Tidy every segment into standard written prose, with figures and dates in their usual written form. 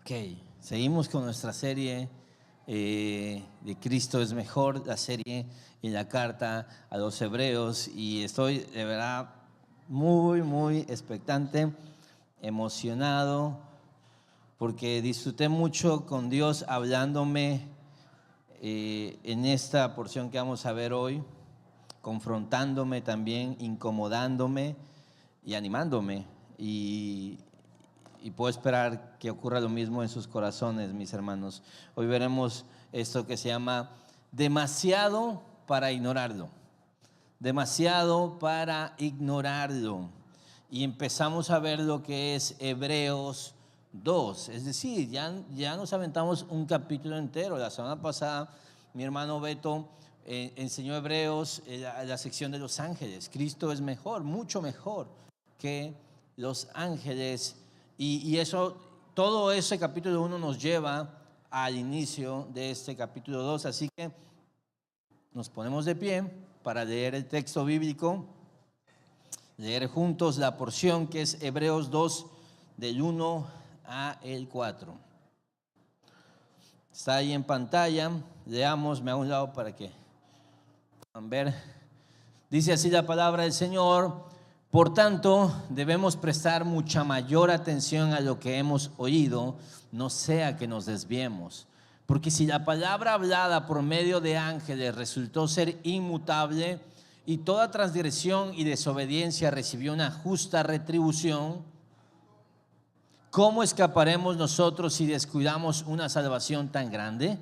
Ok, seguimos con nuestra serie de Cristo es mejor, la serie en la carta a los hebreos, y estoy de verdad muy expectante, emocionado, porque disfruté mucho con Dios hablándome en esta porción que vamos a ver hoy, confrontándome también, incomodándome y animándome, y puedo esperar que ocurra lo mismo en sus corazones, mis hermanos. Hoy veremos esto que se llama demasiado para ignorarlo. Demasiado para ignorarlo. Y empezamos a ver lo que es Hebreos 2. Es decir, ya nos aventamos un capítulo entero. La semana pasada mi hermano Beto enseñó Hebreos, la sección de los ángeles. Cristo es mejor, mucho mejor que los ángeles. Y eso, todo ese capítulo 1 nos lleva al inicio de este capítulo 2. Así que nos ponemos de pie para leer el texto bíblico, leer juntos la porción que es Hebreos 2, del 1 al 4. Está ahí en pantalla, leamos, me hago a un lado para que puedan ver. Dice así la palabra del Señor: por tanto, debemos prestar mucha mayor atención a lo que hemos oído, no sea que nos desviemos. Porque si la palabra hablada por medio de ángeles resultó ser inmutable, y toda transgresión y desobediencia recibió una justa retribución, ¿cómo escaparemos nosotros si descuidamos una salvación tan grande?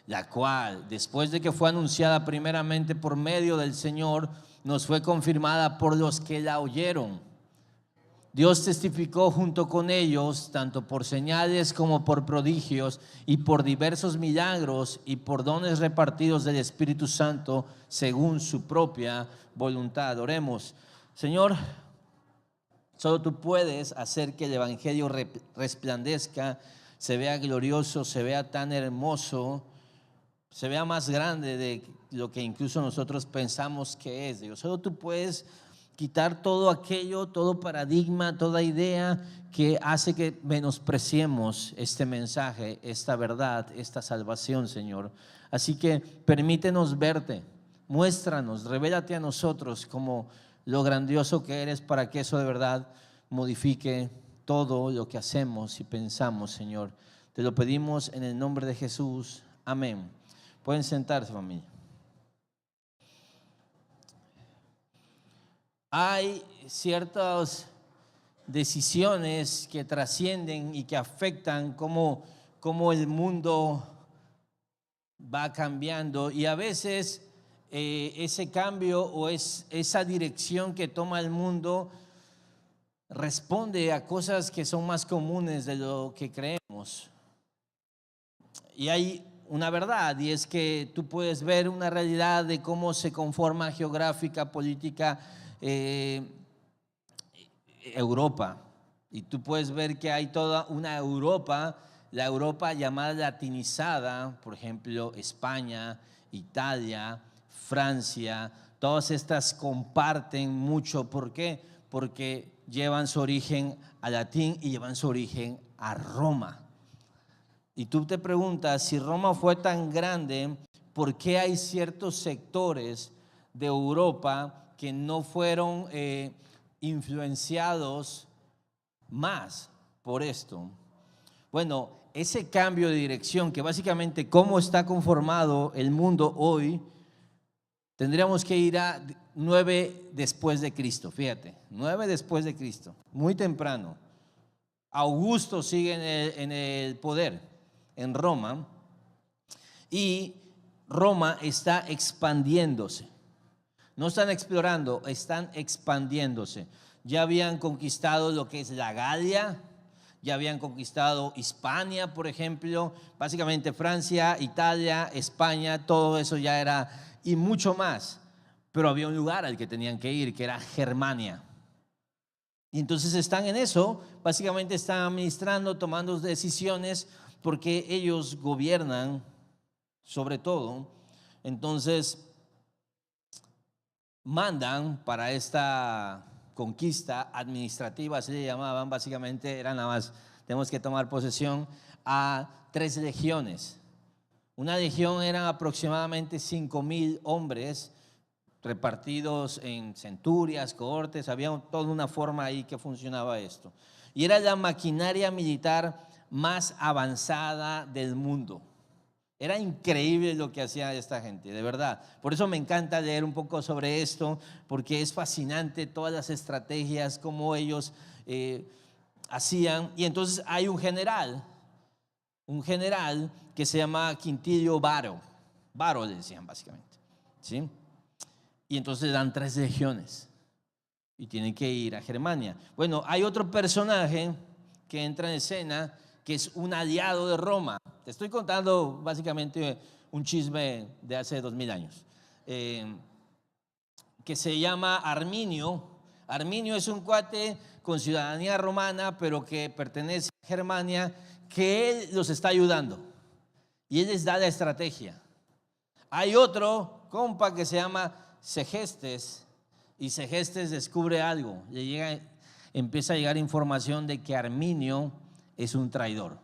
La cual, después de que fue anunciada primeramente por medio del Señor, nos fue confirmada por los que la oyeron. Dios testificó junto con ellos, tanto por señales como por prodigios, y por diversos milagros y por dones repartidos del Espíritu Santo, según su propia voluntad. Oremos. Señor, solo tú puedes hacer que el Evangelio resplandezca, se vea glorioso, se vea tan hermoso, se vea más grande de lo que incluso nosotros pensamos que es. Dios, solo tú puedes quitar todo aquello, todo paradigma, toda idea que hace que menospreciemos este mensaje, esta verdad, esta salvación, Señor. Así que permítenos verte, muéstranos, revélate a nosotros como lo grandioso que eres, para que eso de verdad modifique todo lo que hacemos y pensamos, Señor. Te lo pedimos en el nombre de Jesús. Amén. Pueden sentarse, familia. Hay ciertas decisiones que trascienden y que afectan cómo el mundo va cambiando, y a veces ese cambio o esa dirección que toma el mundo responde a cosas que son más comunes de lo que creemos. Y hay una verdad, y es que tú puedes ver una realidad de cómo se conforma geográfica, política, Europa, y tú puedes ver que hay toda una Europa, la Europa llamada latinizada, por ejemplo, España, Italia, Francia, todas estas comparten mucho. ¿Por qué? Porque llevan su origen a latín y llevan su origen a Roma. Y tú te preguntas, si Roma fue tan grande, ¿por qué hay ciertos sectores de Europa que no fueron influenciados más por esto? Bueno, ese cambio de dirección, que básicamente cómo está conformado el mundo hoy, tendríamos que ir a 9 después de Cristo. Fíjate, 9 después de Cristo, muy temprano. Augusto sigue en el poder en Roma, y Roma está expandiéndose. No están explorando, están expandiéndose. Ya habían conquistado lo que es la Galia, ya habían conquistado Hispania, por ejemplo, básicamente Francia, Italia, España, todo eso ya era, y mucho más. Pero había un lugar al que tenían que ir, que era Germania. Y entonces están en eso, básicamente están administrando, tomando decisiones, porque ellos gobiernan sobre todo. Entonces mandan para esta conquista administrativa, así le llamaban, básicamente era nada más tenemos que tomar posesión, a 3 legiones. Una legión eran aproximadamente 5,000 hombres repartidos en centurias, cohortes, había toda una forma ahí que funcionaba esto. Y era la maquinaria militar más avanzada del mundo. Era increíble lo que hacía esta gente, de verdad. Por eso me encanta leer un poco sobre esto, porque es fascinante todas las estrategias, cómo ellos hacían. Y entonces hay un general que se llama Quintilio Varo. Varo le decían básicamente, ¿sí? Y entonces le dan 3 legiones y tienen que ir a Germania. Bueno, hay otro personaje que entra en escena, que es un aliado de Roma. Te estoy contando básicamente un chisme de hace 2000 años, que se llama Arminio. Arminio es un cuate con ciudadanía romana, pero que pertenece a Germania, que él los está ayudando y él les da la estrategia. Hay otro compa que se llama Segestes, y Segestes descubre algo, empieza a llegar información de que Arminio es un traidor.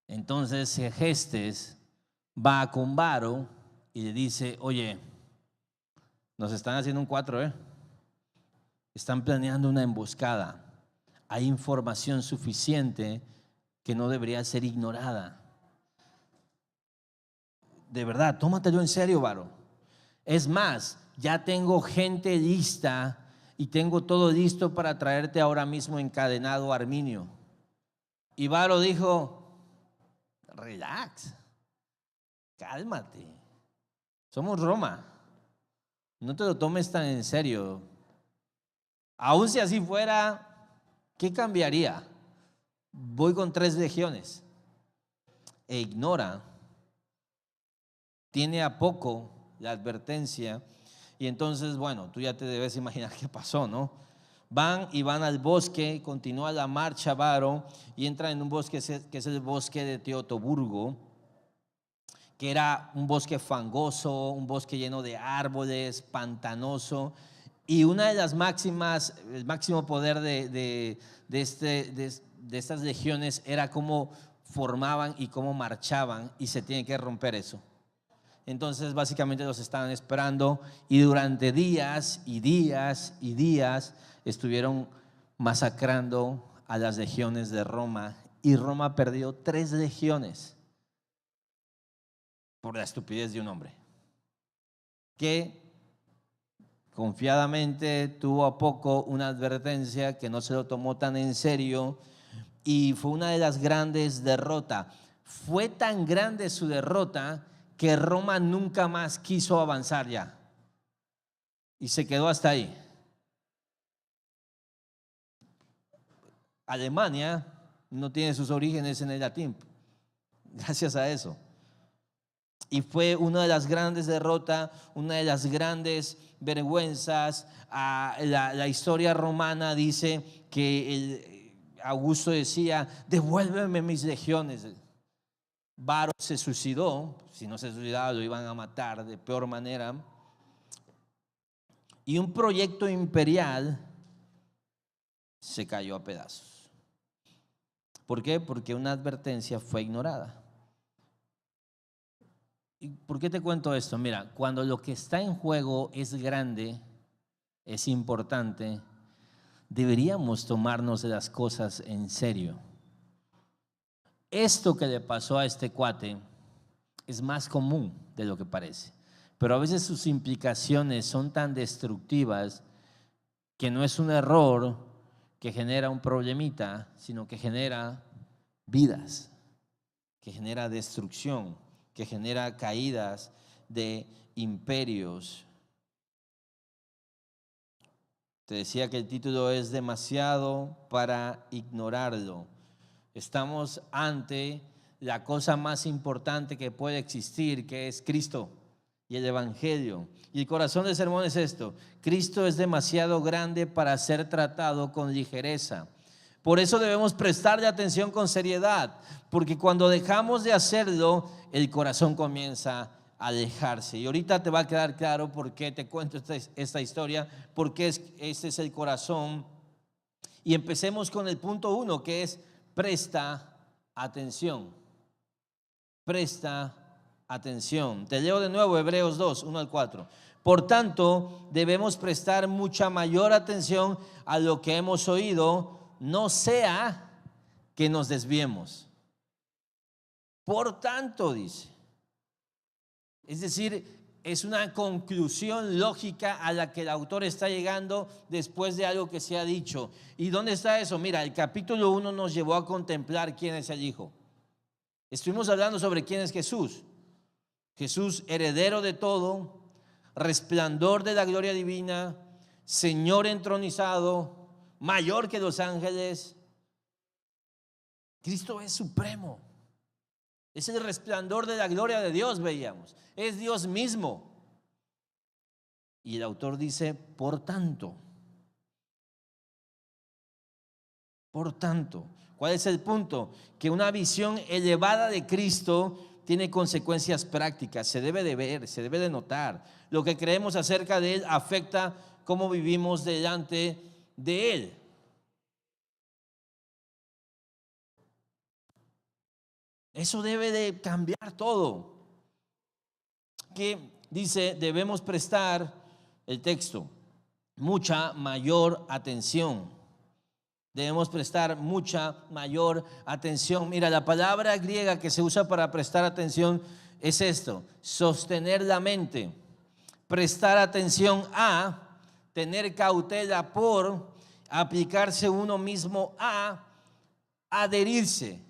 Entonces Segestes va con Varo y le dice: oye, nos están haciendo un 4, están planeando una emboscada, hay información suficiente que no debería ser ignorada. De verdad, tómatelo en serio, Varo. Es más, ya tengo gente lista y tengo todo listo para traerte ahora mismo encadenado a Arminio. Y Varo dijo: relax, cálmate, somos Roma, no te lo tomes tan en serio. Aun si así fuera, ¿qué cambiaría? Voy con 3 legiones. E ignora, tiene a poco la advertencia. Y entonces, bueno, tú ya te debes imaginar qué pasó, ¿no? Van al bosque, continúa la marcha Varo y entra en un bosque que es el bosque de Teutoburgo, que era un bosque fangoso, un bosque lleno de árboles, pantanoso. Y una de las máximas, el máximo poder de estas legiones era cómo formaban y cómo marchaban, y se tiene que romper eso. Entonces básicamente los estaban esperando y durante días y días y días estuvieron masacrando a las legiones de Roma, y Roma perdió 3 legiones por la estupidez de un hombre que confiadamente tuvo a poco una advertencia, que no se lo tomó tan en serio, y fue una de las grandes derrotas. Fue tan grande su derrota que Roma nunca más quiso avanzar ya y se quedó hasta ahí. Alemania no tiene sus orígenes en el latín, gracias a eso. Y fue una de las grandes derrotas, una de las grandes vergüenzas. La historia romana dice que Augusto decía: devuélveme mis legiones. Varo se suicidó, si no se suicidaba lo iban a matar de peor manera. Y un proyecto imperial se cayó a pedazos. ¿Por qué? Porque una advertencia fue ignorada. ¿Y por qué te cuento esto? Mira, cuando lo que está en juego es grande, es importante, deberíamos tomarnos de las cosas en serio. Esto que le pasó a este cuate es más común de lo que parece, pero a veces sus implicaciones son tan destructivas que no es un error que genera un problemita, sino que genera vidas, que genera destrucción, que genera caídas de imperios. Te decía que el título es demasiado para ignorarlo. Estamos ante la cosa más importante que puede existir, que es Cristo y el Evangelio. Y el corazón del sermón es esto: Cristo es demasiado grande para ser tratado con ligereza. Por eso debemos prestarle atención con seriedad, porque cuando dejamos de hacerlo, el corazón comienza a alejarse. Y ahorita te va a quedar claro por qué te cuento esta historia, porque este es el corazón Y empecemos con el punto 1, que es presta atención. Presta atención. Te leo de nuevo Hebreos 2, 1 al 4. Por tanto, debemos prestar mucha mayor atención a lo que hemos oído, no sea que nos desviemos. Por tanto, dice. Es decir, es una conclusión lógica a la que el autor está llegando después de algo que se ha dicho. ¿Y dónde está eso? Mira, el capítulo 1 nos llevó a contemplar quién es el Hijo. Estuvimos hablando sobre quién es Jesús. Jesús, heredero de todo, resplandor de la gloria divina, Señor entronizado, mayor que los ángeles. Cristo es supremo. Es el resplandor de la gloria de Dios, veíamos. Es Dios mismo. Y el autor dice, por tanto. ¿Cuál es el punto? Que una visión elevada de Cristo tiene consecuencias prácticas. Se debe de ver, se debe de notar. Lo que creemos acerca de Él afecta cómo vivimos delante de Él. Eso debe de cambiar todo. Que dice, debemos prestar, el texto, mucha mayor atención. Debemos prestar mucha mayor atención. Mira, la palabra griega que se usa para prestar atención es esto: sostener la mente, prestar atención a, tener cautela por, aplicarse uno mismo a, adherirse.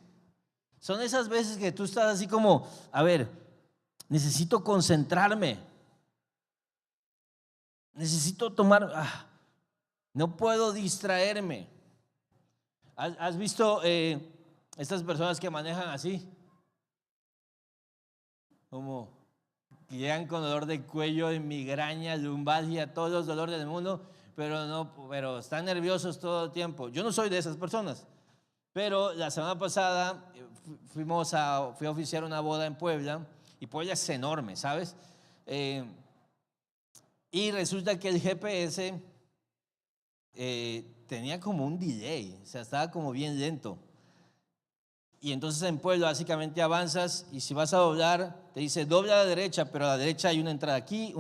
Son esas veces que tú estás así como, a ver, necesito concentrarme, necesito tomar, no puedo distraerme. ¿Has visto estas personas que manejan así? Como que llegan con dolor de cuello, de migraña, lumbalgia, todos los dolores del mundo, pero están nerviosos todo el tiempo. Yo no soy de esas personas, pero la semana pasada fui a oficiar una boda en Puebla, y Puebla es enorme, ¿sabes? Y resulta que el GPS tenía como un delay, o sea, estaba como bien lento. Y entonces en Puebla básicamente avanzas, y si vas a doblar, te dice dobla a la derecha, pero a la derecha hay una entrada aquí,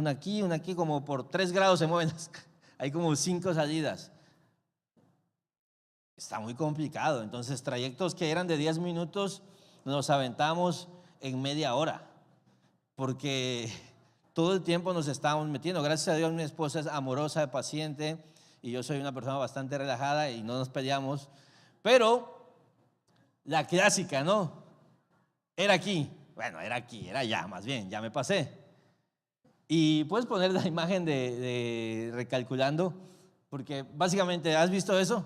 como por 3 grados se mueven, hay como 5 salidas. Está muy complicado. Entonces trayectos que eran de 10 minutos nos aventamos en media hora, porque todo el tiempo nos estábamos metiendo. Gracias a Dios mi esposa es amorosa, paciente, y yo soy una persona bastante relajada y no nos peleamos. Pero la clásica, ¿no? Era aquí. Bueno, era aquí, era allá, más bien, ya me pasé. Y puedes poner la imagen de recalculando, porque básicamente, ¿has visto eso?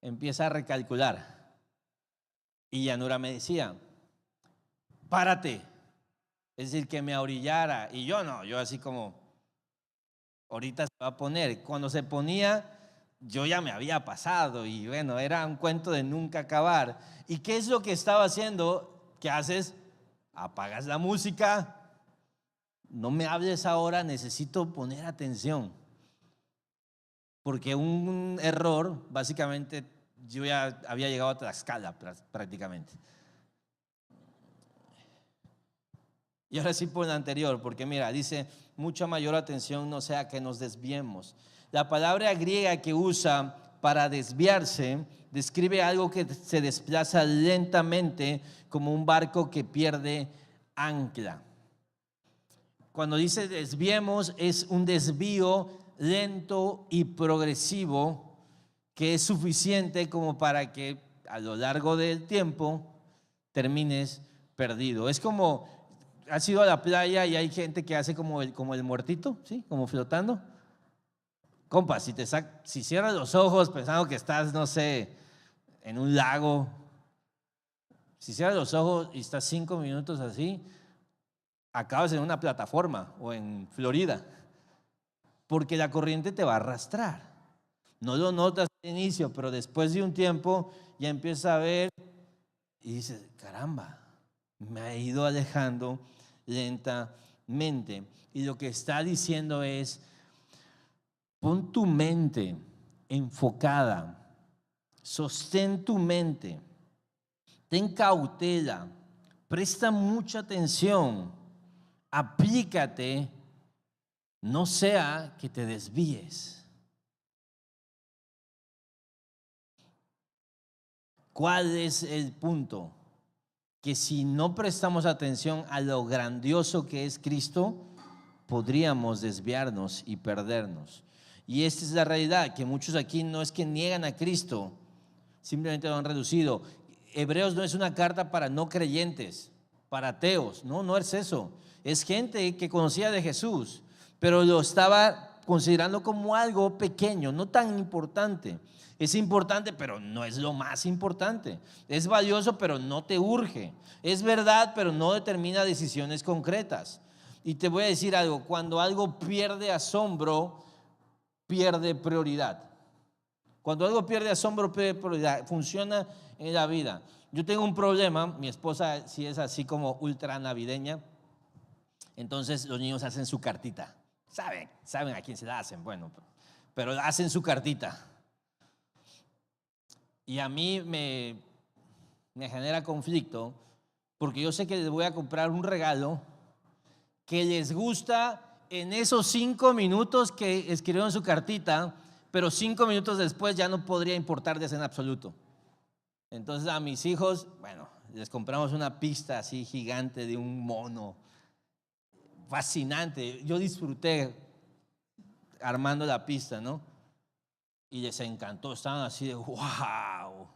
Empieza a recalcular. Y Yanura me decía, párate. Es decir, que me ahorillara. Y yo no, yo así como, ahorita se va a poner. Cuando se ponía, yo ya me había pasado. Y bueno, era un cuento de nunca acabar. ¿Y qué es lo que estaba haciendo? ¿Qué haces? Apagas la música. No me hables ahora, necesito poner atención. Porque un error, básicamente, yo ya había llegado a Tlaxcala prácticamente. Y ahora sí por el anterior, porque mira, dice, mucha mayor atención, no sea que nos desviemos. La palabra griega que usa para desviarse describe algo que se desplaza lentamente, como un barco que pierde ancla. Cuando dice desviemos, es un desvío lento y progresivo que es suficiente como para que a lo largo del tiempo termines perdido. Es como, has ido a la playa y hay gente que hace como el muertito, ¿sí? Como flotando. Compa, si cierras los ojos pensando que estás, no sé, en un lago, si cierras los ojos y estás 5 minutos así, acabas en una plataforma o en Florida, porque la corriente te va a arrastrar. No lo notas al inicio, pero después de un tiempo ya empiezas a ver y dices, caramba, me ha ido alejando lentamente. Y lo que está diciendo es, pon tu mente enfocada Sostén tu mente, ten cautela, presta mucha atención, aplícate, no sea que te desvíes. ¿Cuál es el punto? Que si no prestamos atención a lo grandioso que es Cristo, podríamos desviarnos y perdernos. Y esta es la realidad, que muchos aquí no es que niegan a Cristo, simplemente lo han reducido. Hebreos no es una carta para no creyentes, para ateos, no es eso. Es gente que conocía de Jesús, pero lo estaba considerando como algo pequeño, no tan importante. Es importante, pero no es lo más importante. Es valioso, pero no te urge. Es verdad, pero no determina decisiones concretas. Y te voy a decir algo, cuando algo pierde asombro, pierde prioridad. Cuando algo pierde asombro, pierde prioridad. Funciona en la vida. Yo tengo un problema, mi esposa sí es así como ultra navideña, entonces los niños hacen su cartita. Saben a quién se la hacen, bueno, pero hacen su cartita. Y a mí me genera conflicto porque yo sé que les voy a comprar un regalo que les gusta en esos 5 minutos que escribieron su cartita, pero 5 minutos después ya no podría importarles en absoluto. Entonces a mis hijos, bueno, les compramos una pista así gigante de un mono, fascinante. Yo disfruté armando la pista, ¿no? Y les encantó, estaban así de wow.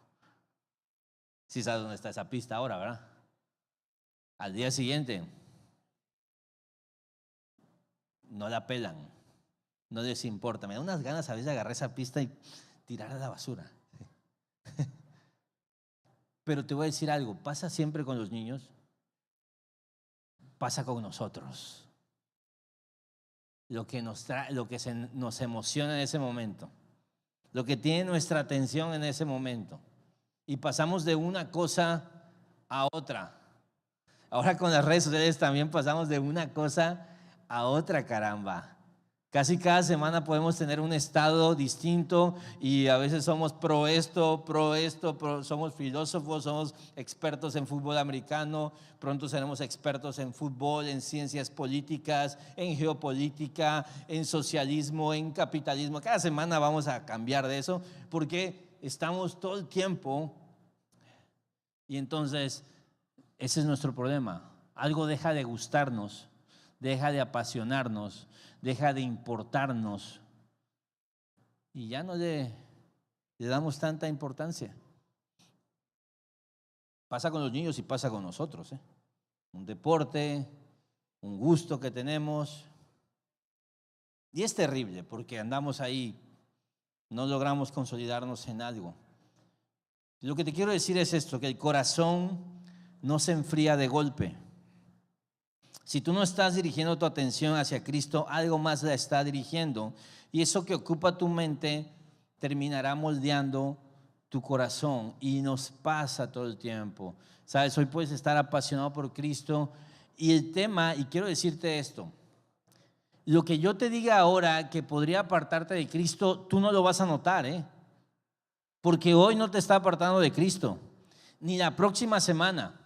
Sí sabes dónde está esa pista ahora, ¿verdad? Al día siguiente no la pelan, no les importa. Me da unas ganas a veces de agarrar esa pista y tirarla a la basura. Pero te voy a decir algo, pasa siempre con los niños, pasa con nosotros. Lo que nos emociona en ese momento, lo que tiene nuestra atención en ese momento. Y pasamos de una cosa a otra. Ahora con las redes sociales también pasamos de una cosa a otra, caramba. Casi cada semana podemos tener un estado distinto y a veces somos pro esto, somos filósofos, somos expertos en fútbol americano, pronto seremos expertos en fútbol, en ciencias políticas, en geopolítica, en socialismo, en capitalismo. Cada semana vamos a cambiar de eso porque estamos todo el tiempo y entonces ese es nuestro problema. Algo deja de gustarnos, deja de apasionarnos, deja de importarnos y ya no le damos tanta importancia. Pasa con los niños y pasa con nosotros, ¿eh? Un deporte, un gusto que tenemos y es terrible porque andamos ahí, no logramos consolidarnos en algo. Lo que te quiero decir es esto, que el corazón no se enfría de golpe. Si tú no estás dirigiendo tu atención hacia Cristo, algo más la está dirigiendo. Y eso que ocupa tu mente terminará moldeando tu corazón. Y nos pasa todo el tiempo. Sabes, hoy puedes estar apasionado por Cristo. Y el tema, y quiero decirte esto, lo que yo te diga ahora que podría apartarte de Cristo, tú no lo vas a notar, ¿eh? Porque hoy no te está apartando de Cristo, ni la próxima semana.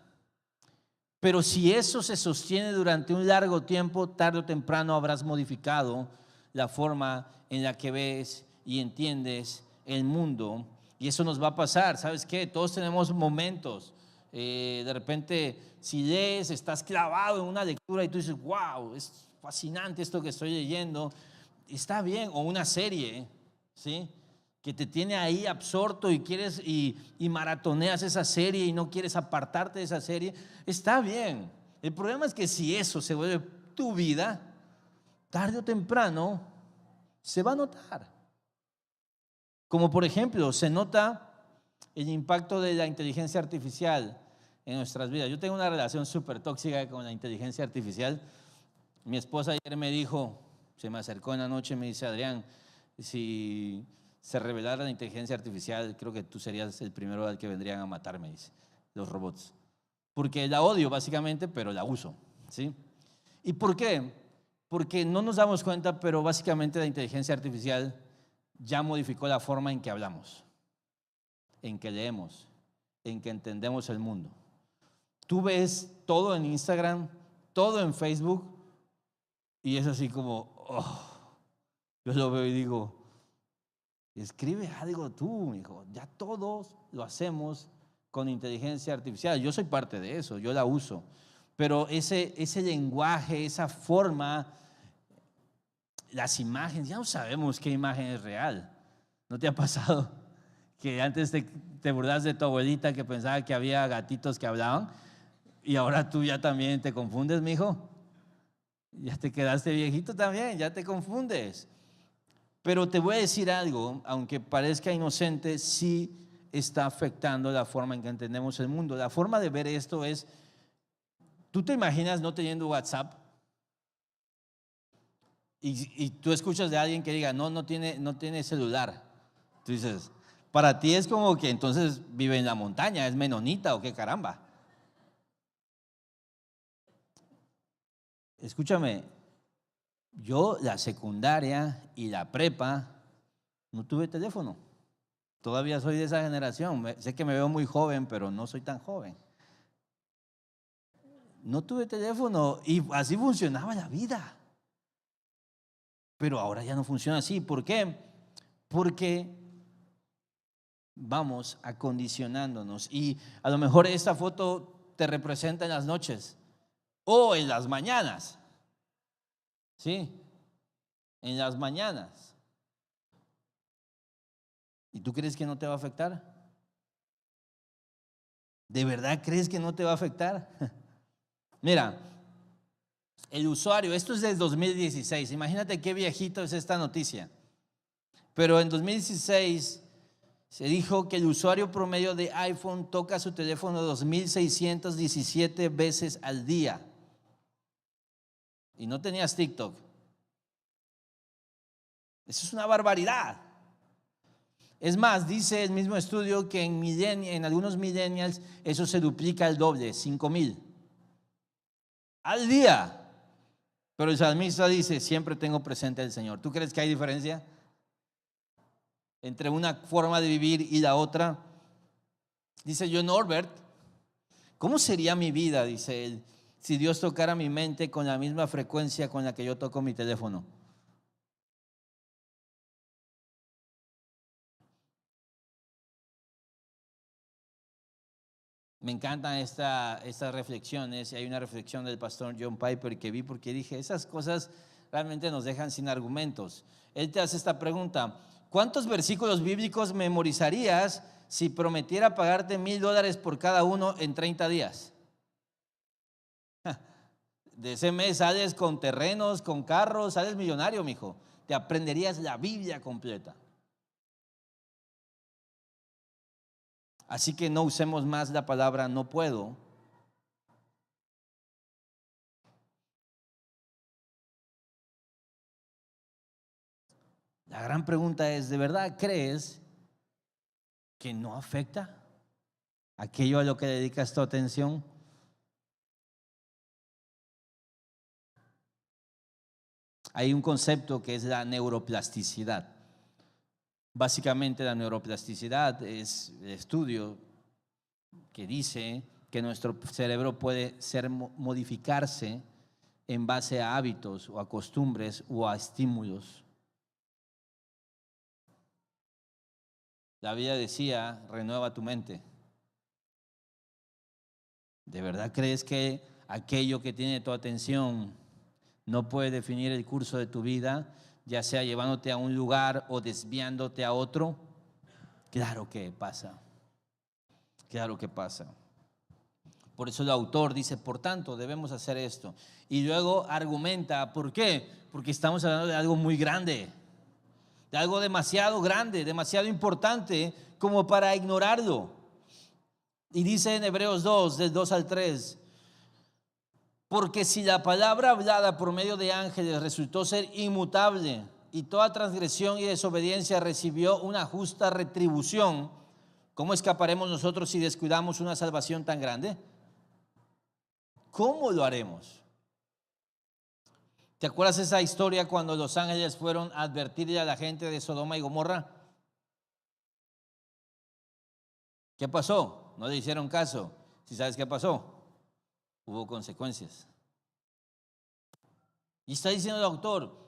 Pero si eso se sostiene durante un largo tiempo, tarde o temprano habrás modificado la forma en la que ves y entiendes el mundo. Y eso nos va a pasar. ¿Sabes qué? Todos tenemos momentos. De repente, si lees, estás clavado en una lectura y tú dices, wow, es fascinante esto que estoy leyendo. Está bien. O una serie, ¿sí?, que te tiene ahí absorto y quieres y maratoneas esa serie y no quieres apartarte de esa serie, está bien. El problema es que si eso se vuelve tu vida, tarde o temprano se va a notar. Como por ejemplo, se nota el impacto de la inteligencia artificial en nuestras vidas. Yo tengo una relación súper tóxica con la inteligencia artificial. Mi esposa ayer me dijo, se me acercó en la noche y me dice, Adrián, si se revelara la inteligencia artificial, creo que tú serías el primero al que vendrían a matarme, dice, los robots. Porque la odio básicamente, pero la uso, ¿sí? ¿Y por qué? Porque no nos damos cuenta, pero básicamente la inteligencia artificial ya modificó la forma en que hablamos. en que leemos, en que entendemos el mundo. Tú ves todo en Instagram, todo en Facebook, y es así como, yo lo veo y digo, escribe algo tú, hijo. Ya todos lo hacemos con inteligencia artificial. Yo soy parte de eso, yo la uso. Pero ese lenguaje, esa forma, las imágenes, ya no sabemos qué imagen es real. ¿No te ha pasado que antes te burlas de tu abuelita que pensaba que había gatitos que hablaban y ahora tú ya también te confundes, mijo? Ya te quedaste viejito también, ya te confundes. Pero te voy a decir algo, aunque parezca inocente, sí está afectando la forma en que entendemos el mundo. La forma de ver esto es, ¿tú te imaginas no teniendo WhatsApp? Y tú escuchas de alguien que diga, no tiene celular. Tú dices, para ti es como que entonces vive en la montaña, es menonita o qué caramba. Escúchame, yo la secundaria y la prepa no tuve teléfono. Todavía soy de esa generación. Sé que me veo muy joven, pero no soy tan joven. No tuve teléfono y así funcionaba la vida. Pero ahora ya no funciona así. ¿Por qué? Porque vamos acondicionándonos. Y a lo mejor esta foto te representa en las noches o en las mañanas. ¿Sí? En las mañanas. ¿Y tú crees que no te va a afectar? ¿De verdad crees que no te va a afectar? Mira, el usuario, esto es del 2016, imagínate qué viejito es esta noticia. Pero en 2016 se dijo que el usuario promedio de iPhone toca su teléfono 2.617 veces al día. Y no tenías TikTok. Eso es una barbaridad. Es más, dice el mismo estudio que en algunos millennials eso se duplica al doble, 5.000 al día. Pero el salmista dice, siempre tengo presente al Señor. ¿Tú crees que hay diferencia entre una forma de vivir y la otra? Dice John Norbert, ¿cómo sería mi vida, dice él, si Dios tocara mi mente con la misma frecuencia con la que yo toco mi teléfono? Me encantan estas reflexiones. Hay una reflexión del pastor John Piper que vi porque dije, esas cosas realmente nos dejan sin argumentos. Él te hace esta pregunta, ¿cuántos versículos bíblicos memorizarías si prometiera pagarte $1,000 por cada uno en 30 días? De ese mes sales con terrenos, con carros, sales millonario, mijo. Te aprenderías la Biblia completa. Así que no usemos más la palabra no puedo. La gran pregunta es, ¿de verdad crees que no afecta aquello a lo que dedicas tu atención? Hay un concepto que es la neuroplasticidad. Básicamente la neuroplasticidad es el estudio que dice que nuestro cerebro puede modificarse en base a hábitos o a costumbres o a estímulos. La Biblia decía, renueva tu mente. ¿De verdad crees que aquello que tiene tu atención no puede definir el curso de tu vida, ya sea llevándote a un lugar o desviándote a otro? Claro que pasa. Claro que pasa. Por eso el autor dice, por tanto, debemos hacer esto. Y luego argumenta, ¿por qué? Porque estamos hablando de algo muy grande, de algo demasiado grande, demasiado importante como para ignorarlo. Y dice en Hebreos 2, del 2 al 3, porque si la palabra hablada por medio de ángeles resultó ser inmutable y toda transgresión y desobediencia recibió una justa retribución, ¿cómo escaparemos nosotros si descuidamos una salvación tan grande? ¿Cómo lo haremos? ¿Te acuerdas esa historia cuando los ángeles fueron a advertirle a la gente de Sodoma y Gomorra? ¿Qué pasó? No le hicieron caso. ¿Sí sabes qué pasó? Hubo consecuencias. Y está diciendo el autor,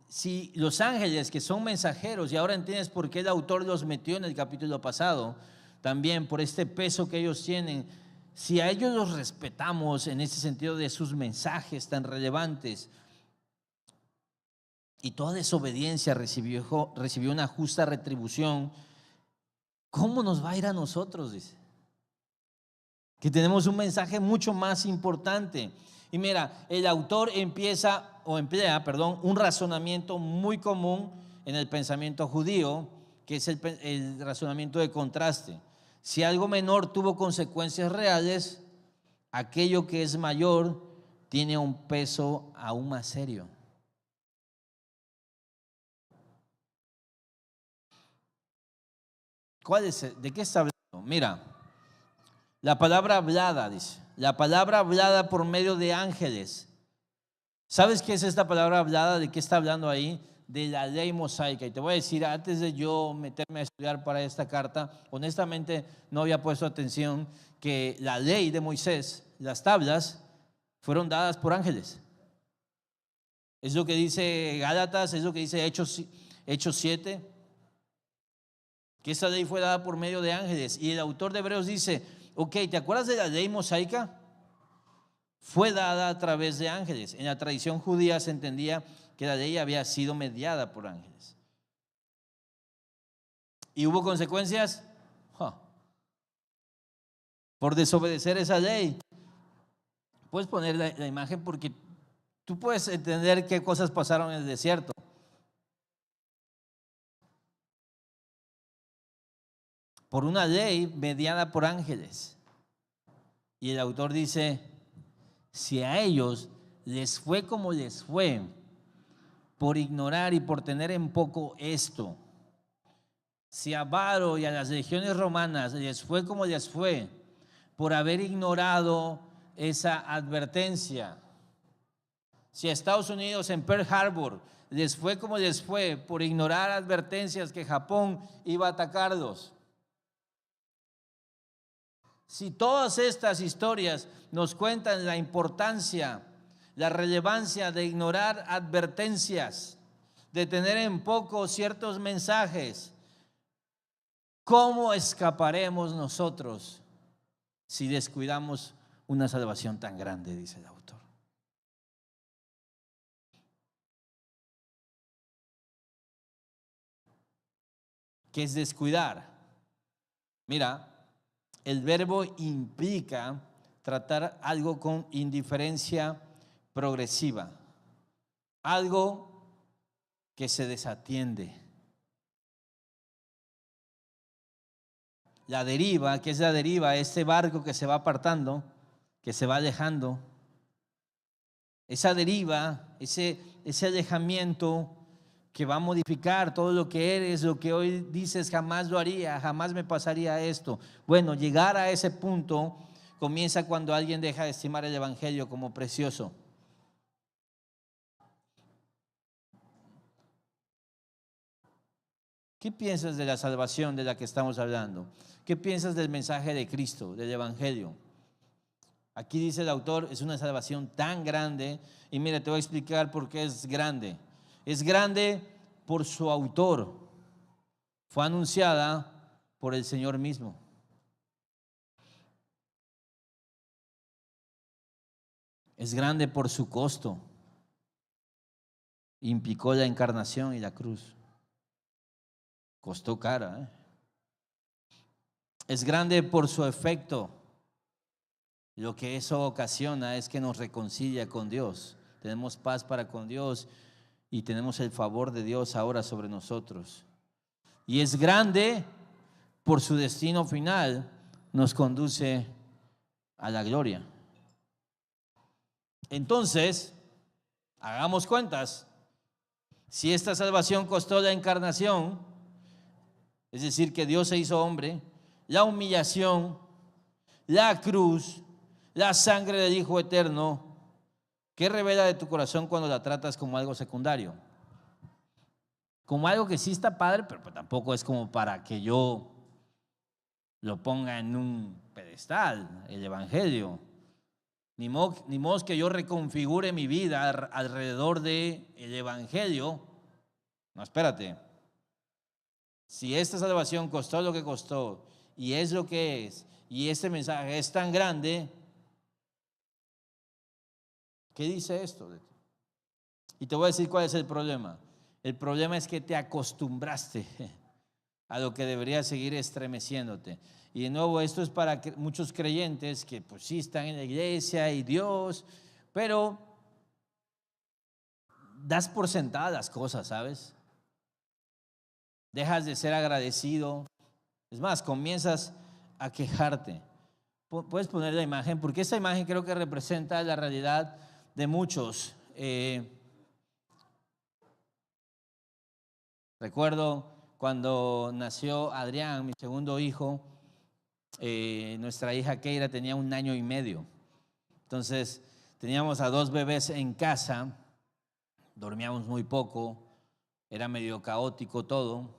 si los ángeles que son mensajeros, y ahora entiendes por qué el autor los metió en el capítulo pasado, también por este peso que ellos tienen, si a ellos los respetamos en ese sentido de sus mensajes tan relevantes, y toda desobediencia recibió una justa retribución, ¿cómo nos va a ir a nosotros? Dice. Que tenemos un mensaje mucho más importante. Y mira, el autor emplea, un razonamiento muy común en el pensamiento judío, que es el razonamiento de contraste. Si algo menor tuvo consecuencias reales, aquello que es mayor tiene un peso aún más serio. ¿De qué está hablando? Mira, la palabra hablada, dice, la palabra hablada por medio de ángeles. ¿Sabes qué es esta palabra hablada? ¿De qué está hablando ahí? De la ley mosaica. Y te voy a decir, antes de yo meterme a estudiar para esta carta, honestamente no había puesto atención que la ley de Moisés, las tablas, fueron dadas por ángeles. Es lo que dice Gálatas, es lo que dice Hechos 7, que esta ley fue dada por medio de ángeles. Y el autor de Hebreos dice, ok, ¿te acuerdas de la ley mosaica? Fue dada a través de ángeles. En la tradición judía se entendía que la ley había sido mediada por ángeles. ¿Y hubo consecuencias? Por desobedecer esa ley. Puedes poner la imagen porque tú puedes entender qué cosas pasaron en el desierto. Por una ley mediada por ángeles. Y el autor dice, si a ellos les fue como les fue, por ignorar y por tener en poco esto, si a Varo y a las legiones romanas les fue como les fue, por haber ignorado esa advertencia, si a Estados Unidos en Pearl Harbor les fue como les fue, por ignorar advertencias que Japón iba a atacarlos, si todas estas historias nos cuentan la importancia, la relevancia de ignorar advertencias, de tener en poco ciertos mensajes, ¿cómo escaparemos nosotros si descuidamos una salvación tan grande? Dice el autor. ¿Qué es descuidar? Mira, el verbo implica tratar algo con indiferencia progresiva, algo que se desatiende. La deriva, ¿qué es la deriva? Este barco que se va apartando, que se va alejando. Esa deriva, ese alejamiento que va a modificar todo lo que eres, lo que hoy dices, jamás lo haría, jamás me pasaría esto. Bueno, llegar a ese punto comienza cuando alguien deja de estimar el evangelio como precioso. ¿Qué piensas de la salvación de la que estamos hablando? ¿Qué piensas del mensaje de Cristo, del evangelio? Aquí dice el autor, es una salvación tan grande, y mira, te voy a explicar por qué es grande. Es grande por su autor. Fue anunciada por el Señor mismo. Es grande por su costo. Implicó la encarnación y la cruz. Costó cara, ¿eh? Es grande por su efecto. Lo que eso ocasiona es que nos reconcilia con Dios. Tenemos paz para con Dios y tenemos el favor de Dios ahora sobre nosotros. Y es grande por su destino final, nos conduce a la gloria. Entonces, hagamos cuentas. Si esta salvación costó la encarnación, es decir, que Dios se hizo hombre, la humillación, la cruz, la sangre del Hijo Eterno, ¿qué revela de tu corazón cuando la tratas como algo secundario? Como algo que sí está padre, pero tampoco es como para que yo lo ponga en un pedestal, el Evangelio. Ni modo que yo reconfigure mi vida alrededor del Evangelio. No, espérate. Si esta salvación costó lo que costó y es lo que es, y este mensaje es tan grande, ¿qué dice esto de ti? Y te voy a decir cuál es el problema. El problema es que te acostumbraste a lo que debería seguir estremeciéndote. Y de nuevo, esto es para muchos creyentes que pues sí están en la iglesia y Dios, pero das por sentadas las cosas, ¿sabes? Dejas de ser agradecido. Es más, comienzas a quejarte. Puedes poner la imagen, porque esta imagen creo que representa la realidad de muchos. Recuerdo cuando nació Adrián, mi segundo hijo, nuestra hija Keira tenía 1 año y medio. Entonces teníamos a 2 bebés en casa, dormíamos muy poco, era medio caótico todo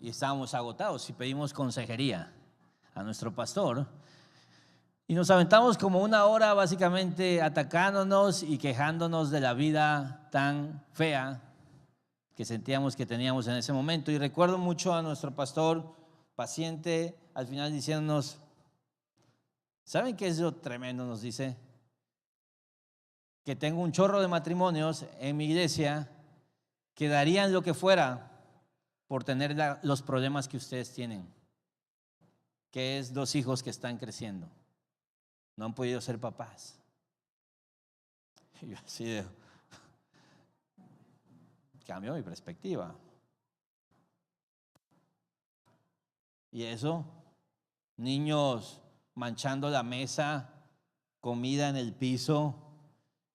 y estábamos agotados y pedimos consejería a nuestro pastor y nos aventamos como 1 hora básicamente atacándonos y quejándonos de la vida tan fea que sentíamos que teníamos en ese momento. Y recuerdo mucho a nuestro pastor paciente al final diciéndonos, ¿saben qué es lo tremendo? Nos dice que tengo un chorro de matrimonios en mi iglesia que darían lo que fuera por tener los problemas que ustedes tienen, que es 2 hijos que están creciendo, no han podido ser papás. Y yo así cambió mi perspectiva. Y eso, niños manchando la mesa, comida en el piso,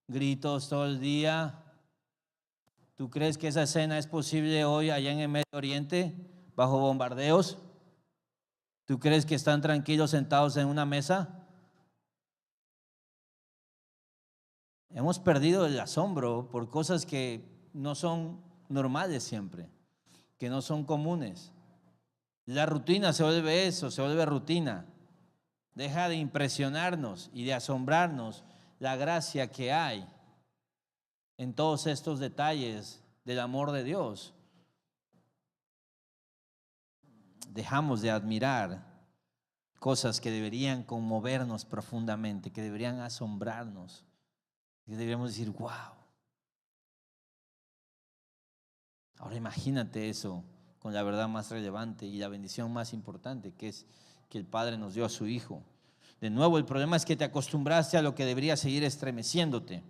gritos todo el día. ¿Tú crees que esa escena es posible hoy allá en el Medio Oriente, bajo bombardeos? ¿Tú crees que están tranquilos sentados en una mesa? Hemos perdido el asombro por cosas que no son normales siempre, que no son comunes. La rutina se vuelve eso, se vuelve rutina. Deja de impresionarnos y de asombrarnos la gracia que hay en todos estos detalles del amor de Dios. Dejamos de admirar cosas que deberían conmovernos profundamente, que deberían asombrarnos, que deberíamos decir, wow. Ahora imagínate eso con la verdad más relevante y la bendición más importante, que es que el Padre nos dio a su Hijo. De nuevo, el problema es que te acostumbraste a lo que debería seguir estremeciéndote.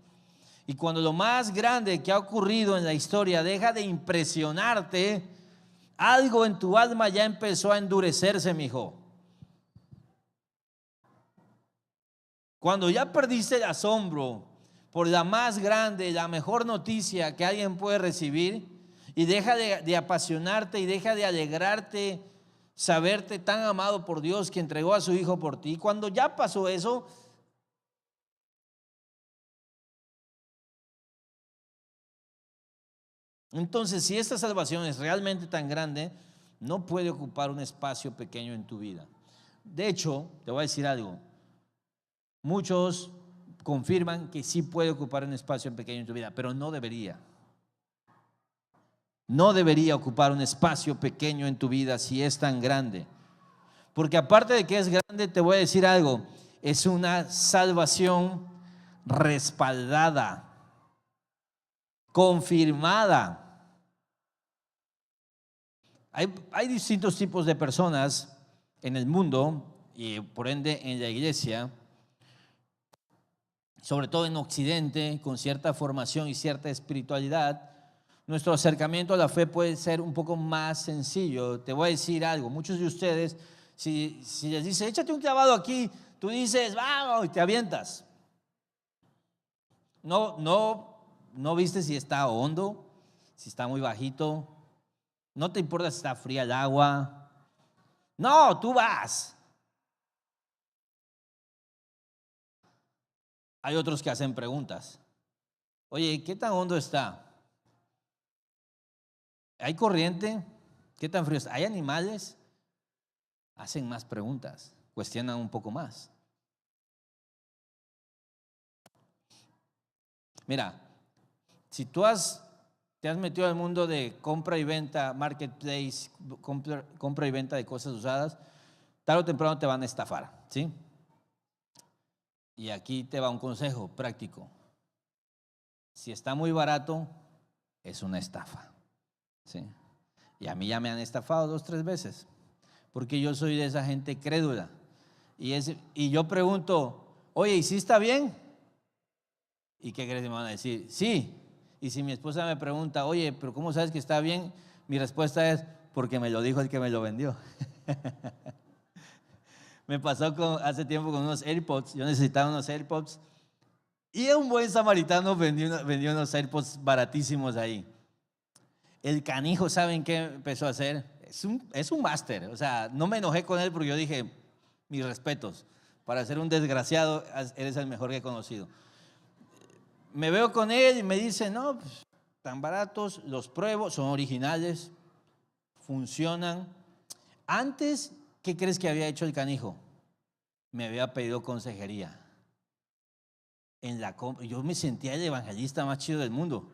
Y cuando lo más grande que ha ocurrido en la historia deja de impresionarte, algo en tu alma ya empezó a endurecerse, mijo. Cuando ya perdiste el asombro por la más grande, la mejor noticia que alguien puede recibir, y deja de apasionarte y deja de alegrarte, saberte tan amado por Dios que entregó a su Hijo por ti. Cuando ya pasó eso, entonces si esta salvación es realmente tan grande, no puede ocupar un espacio pequeño en tu vida. De hecho, te voy a decir algo. Muchos confirman que sí puede ocupar un espacio pequeño en tu vida, pero no debería. No debería ocupar un espacio pequeño en tu vida si es tan grande. Porque aparte de que es grande, te voy a decir algo, es una salvación respaldada, confirmada. Hay distintos tipos de personas en el mundo y por ende en la iglesia, sobre todo en Occidente, con cierta formación y cierta espiritualidad. Nuestro acercamiento a la fe puede ser un poco más sencillo. Te voy a decir algo, muchos de ustedes, si les dice, échate un clavado aquí, tú dices, vamos, y te avientas. No viste si está hondo, si está muy bajito, no te importa si está fría el agua. No, tú vas. Hay otros que hacen preguntas. Oye, ¿qué tan hondo está? ¿Hay corriente? ¿Qué tan frío está? ¿Hay animales? hacen más preguntas, cuestionan un poco más. Mira, si tú te has metido al mundo de compra y venta, marketplace, compra y venta de cosas usadas, tarde o temprano te van a estafar, ¿sí? Y aquí te va un consejo práctico. Si está muy barato, es una estafa, ¿sí? Y a mí ya me han estafado 2, 3 veces, porque yo soy de esa gente crédula. Y yo pregunto, oye, ¿y si está bien? ¿Y qué crees que me van a decir? Sí. Y si mi esposa me pregunta, oye, pero ¿cómo sabes que está bien? Mi respuesta es, porque me lo dijo el que me lo vendió. Me pasó hace tiempo con unos AirPods. Yo necesitaba unos AirPods. Y un buen samaritano vendió unos AirPods baratísimos ahí. El canijo, ¿saben qué empezó a hacer? Es un máster. O sea, no me enojé con él porque yo dije, mis respetos. Para ser un desgraciado, eres el mejor que he conocido. Me veo con él y me dice, no, pues, tan baratos, los pruebo, son originales, funcionan. Antes, ¿qué crees que había hecho el canijo? Me había pedido consejería. Yo me sentía el evangelista más chido del mundo.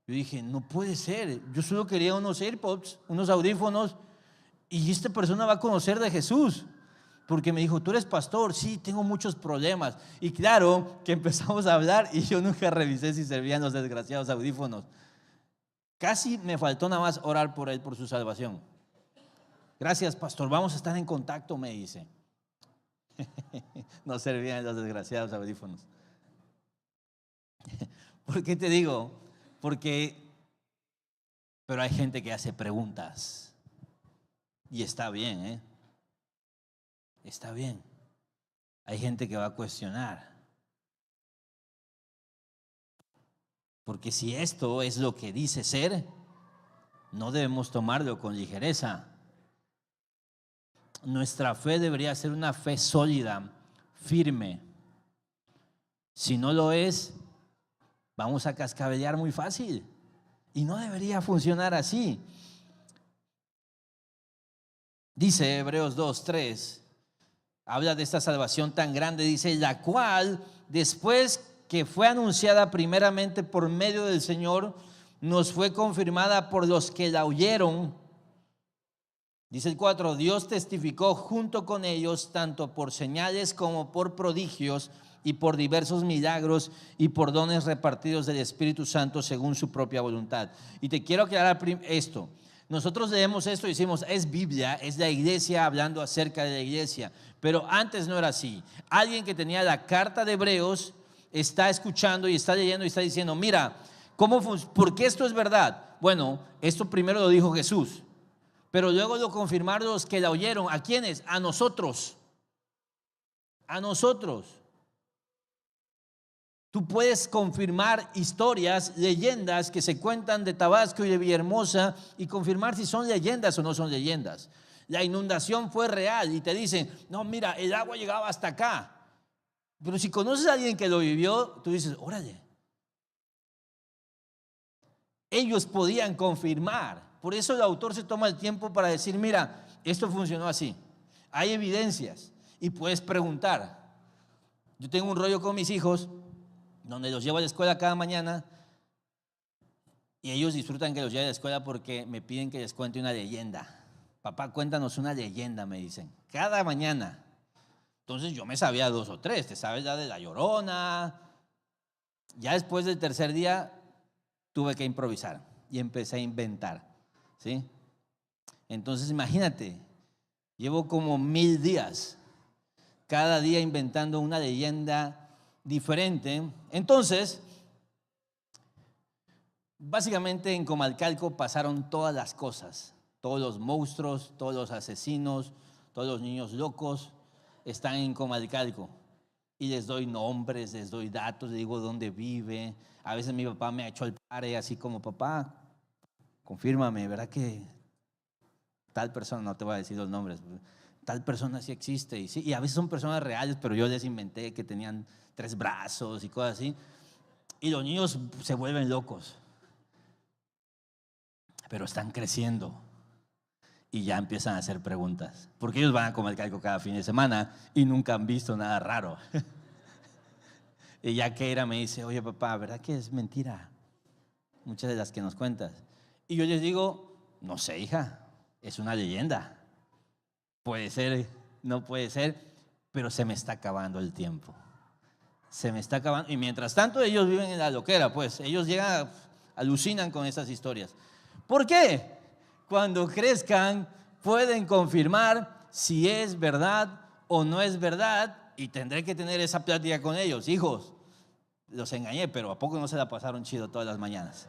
Yo dije, no puede ser, yo solo quería unos AirPods, unos audífonos, y esta persona va a conocer de Jesús. Porque me dijo, tú eres pastor, sí, tengo muchos problemas. Y claro, que empezamos a hablar y yo nunca revisé si servían los desgraciados audífonos. Casi me faltó nada más orar por él, por su salvación. Gracias, pastor, vamos a estar en contacto, me dice. No servían los desgraciados audífonos. ¿Por qué te digo? Pero hay gente que hace preguntas. Y está bien, ¿eh? Está bien. Hay gente que va a cuestionar. Porque si esto es lo que dice ser, no debemos tomarlo con ligereza. Nuestra fe debería ser una fe sólida, firme. Si no lo es, vamos a cascabelear muy fácil. Y no debería funcionar así. Dice Hebreos 2:3, habla de esta salvación tan grande, dice, la cual después que fue anunciada primeramente por medio del Señor, nos fue confirmada por los que la oyeron. Dice el 4, Dios testificó junto con ellos tanto por señales como por prodigios y por diversos milagros y por dones repartidos del Espíritu Santo según su propia voluntad. Y te quiero aclarar esto. Nosotros leemos esto y decimos, es Biblia, es la iglesia hablando acerca de la iglesia. Pero antes no era así. Alguien que tenía la carta de Hebreos está escuchando y está leyendo y está diciendo, mira, ¿por qué esto es verdad? Bueno, esto primero lo dijo Jesús. Pero luego lo confirmaron los que la oyeron. ¿A quiénes? A nosotros. A nosotros. Tú puedes confirmar historias, leyendas que se cuentan de Tabasco y de Villahermosa y confirmar si son leyendas o no son leyendas. La inundación fue real y te dicen, no, mira, el agua llegaba hasta acá. Pero si conoces a alguien que lo vivió, tú dices, órale. Ellos podían confirmar. Por eso el autor se toma el tiempo para decir, mira, esto funcionó así. Hay evidencias y puedes preguntar. Yo tengo un rollo con mis hijos donde los llevo a la escuela cada mañana y ellos disfrutan que los lleve a la escuela porque me piden que les cuente una leyenda. Papá, cuéntanos una leyenda, me dicen, cada mañana. Entonces yo me sabía 2 o 3, te sabes la de La Llorona. Ya después del tercer día tuve que improvisar y empecé a inventar, ¿sí? Entonces imagínate, llevo como 1000 días, cada día inventando una leyenda diferente. Entonces, básicamente en Comalcalco pasaron todas las cosas, todos los monstruos, todos los asesinos, todos los niños locos están en Comalcalco. Y les doy nombres, les doy datos, les digo dónde vive. A veces mi papá me ha hecho el pare así como, papá, confírmame, ¿verdad que tal persona, no te voy a decir los nombres, tal persona sí existe? Y a veces son personas reales, pero yo les inventé que tenían 3 brazos y cosas así. Y los niños se vuelven locos. Pero están creciendo. y ya empiezan a hacer preguntas, porque ellos van a comer calco cada fin de semana y nunca han visto nada raro. Y ya Keira me dice, oye papá, ¿verdad que es mentira? Muchas de las que nos cuentas. Y yo les digo, no sé hija, es una leyenda. Puede ser, no puede ser, pero se me está acabando el tiempo. Se me está acabando. Y mientras tanto ellos viven en la loquera, pues ellos llegan, alucinan con esas historias. ¿Por qué? Cuando crezcan pueden confirmar si es verdad o no es verdad, y tendré que tener esa plática con ellos. Hijos, los engañé, pero ¿a poco no se la pasaron chido todas las mañanas?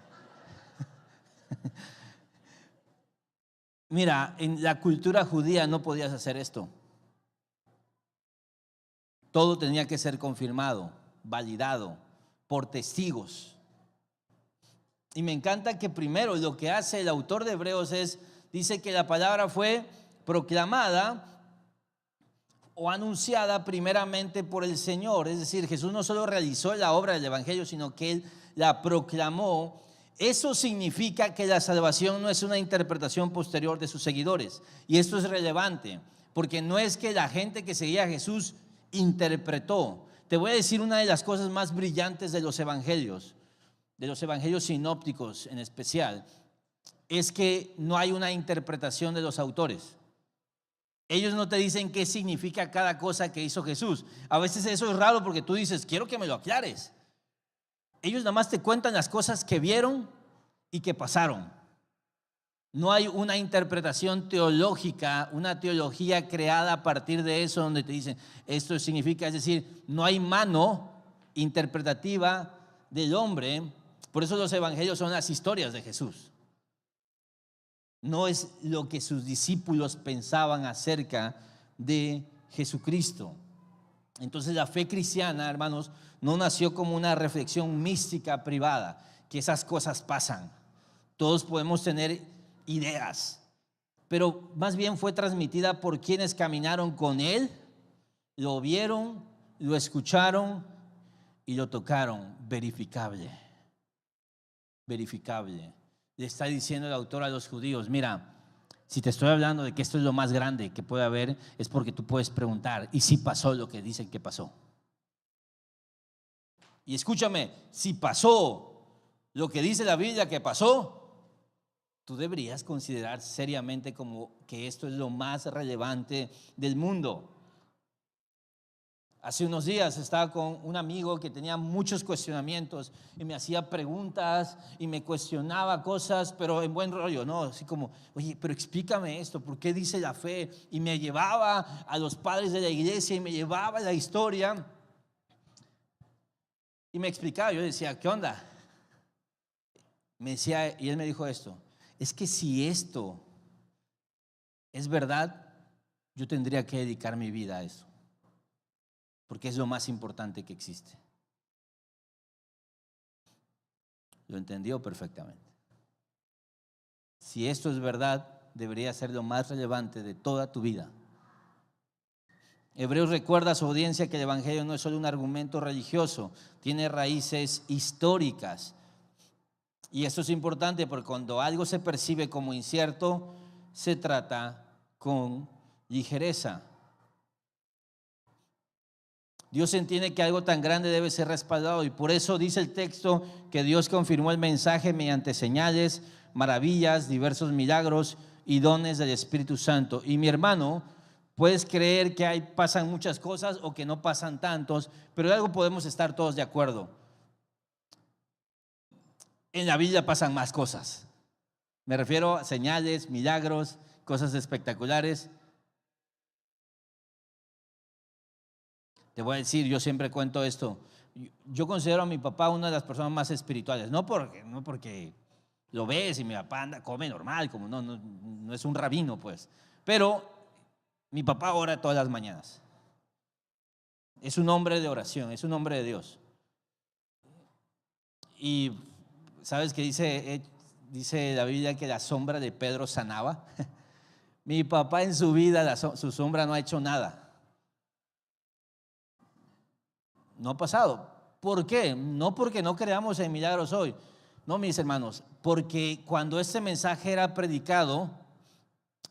Mira, en la cultura judía no podías hacer esto. Todo tenía que ser confirmado, validado por testigos. Y me encanta que primero lo que hace el autor de Hebreos dice que la palabra fue proclamada o anunciada primeramente por el Señor. Es decir, Jesús no solo realizó la obra del Evangelio, sino que Él la proclamó. Eso significa que la salvación no es una interpretación posterior de sus seguidores. Y esto es relevante, porque no es que la gente que seguía a Jesús interpretó. Te voy a decir una de las cosas más brillantes de los evangelios sinópticos en especial, es que no hay una interpretación de los autores. Ellos no te dicen qué significa cada cosa que hizo Jesús. A veces eso es raro porque tú dices, quiero que me lo aclares. Ellos nada más te cuentan las cosas que vieron y que pasaron. No hay una interpretación teológica, una teología creada a partir de eso donde te dicen, esto significa, es decir, no hay mano interpretativa del hombre. Por eso los evangelios son las historias de Jesús. No es lo que sus discípulos pensaban acerca de Jesucristo. Entonces la fe cristiana, hermanos, no nació como una reflexión mística privada, que esas cosas pasan. Todos podemos tener ideas, pero más bien fue transmitida por quienes caminaron con Él, lo vieron, lo escucharon y lo tocaron. Verificable. Le está diciendo el autor a los judíos, mira, si te estoy hablando de que esto es lo más grande que puede haber, es porque tú puedes preguntar, ¿y si pasó lo que dicen que pasó? Y escúchame, si pasó lo que dice la Biblia que pasó, tú deberías considerar seriamente como que esto es lo más relevante del mundo. Hace unos días estaba con un amigo que tenía muchos cuestionamientos y me hacía preguntas y me cuestionaba cosas, pero en buen rollo, ¿no? Así como, oye, pero explícame esto, ¿por qué dice la fe? Y me llevaba a los padres de la iglesia y me llevaba a la historia y me explicaba. Yo decía, ¿qué onda? Me decía, y él me dijo esto, es que si esto es verdad, yo tendría que dedicar mi vida a eso, porque es lo más importante que existe. Lo entendió perfectamente. Si esto es verdad, debería ser lo más relevante de toda tu vida. Hebreos recuerda a su audiencia que el Evangelio no es solo un argumento religioso, tiene raíces históricas. Y esto es importante porque cuando algo se percibe como incierto, se trata con ligereza. Dios entiende que algo tan grande debe ser respaldado y por eso dice el texto que Dios confirmó el mensaje mediante señales, maravillas, diversos milagros y dones del Espíritu Santo. Y mi hermano, puedes creer que pasan muchas cosas o que no pasan tantos, pero de algo podemos estar todos de acuerdo. En la Biblia pasan más cosas. Me refiero a señales, milagros, cosas espectaculares. Te voy a decir, yo siempre cuento esto. Yo considero a mi papá una de las personas más espirituales. No porque lo ves y mi papá anda, come normal, como no es un rabino, pues. Pero mi papá ora todas las mañanas. Es un hombre de oración, es un hombre de Dios. Y ¿sabes qué dice la Biblia que la sombra de Pedro sanaba? Mi papá en su vida, su sombra no ha hecho nada. No ha pasado. ¿Por qué? No porque no creamos en milagros hoy. No, mis hermanos, porque cuando este mensaje era predicado,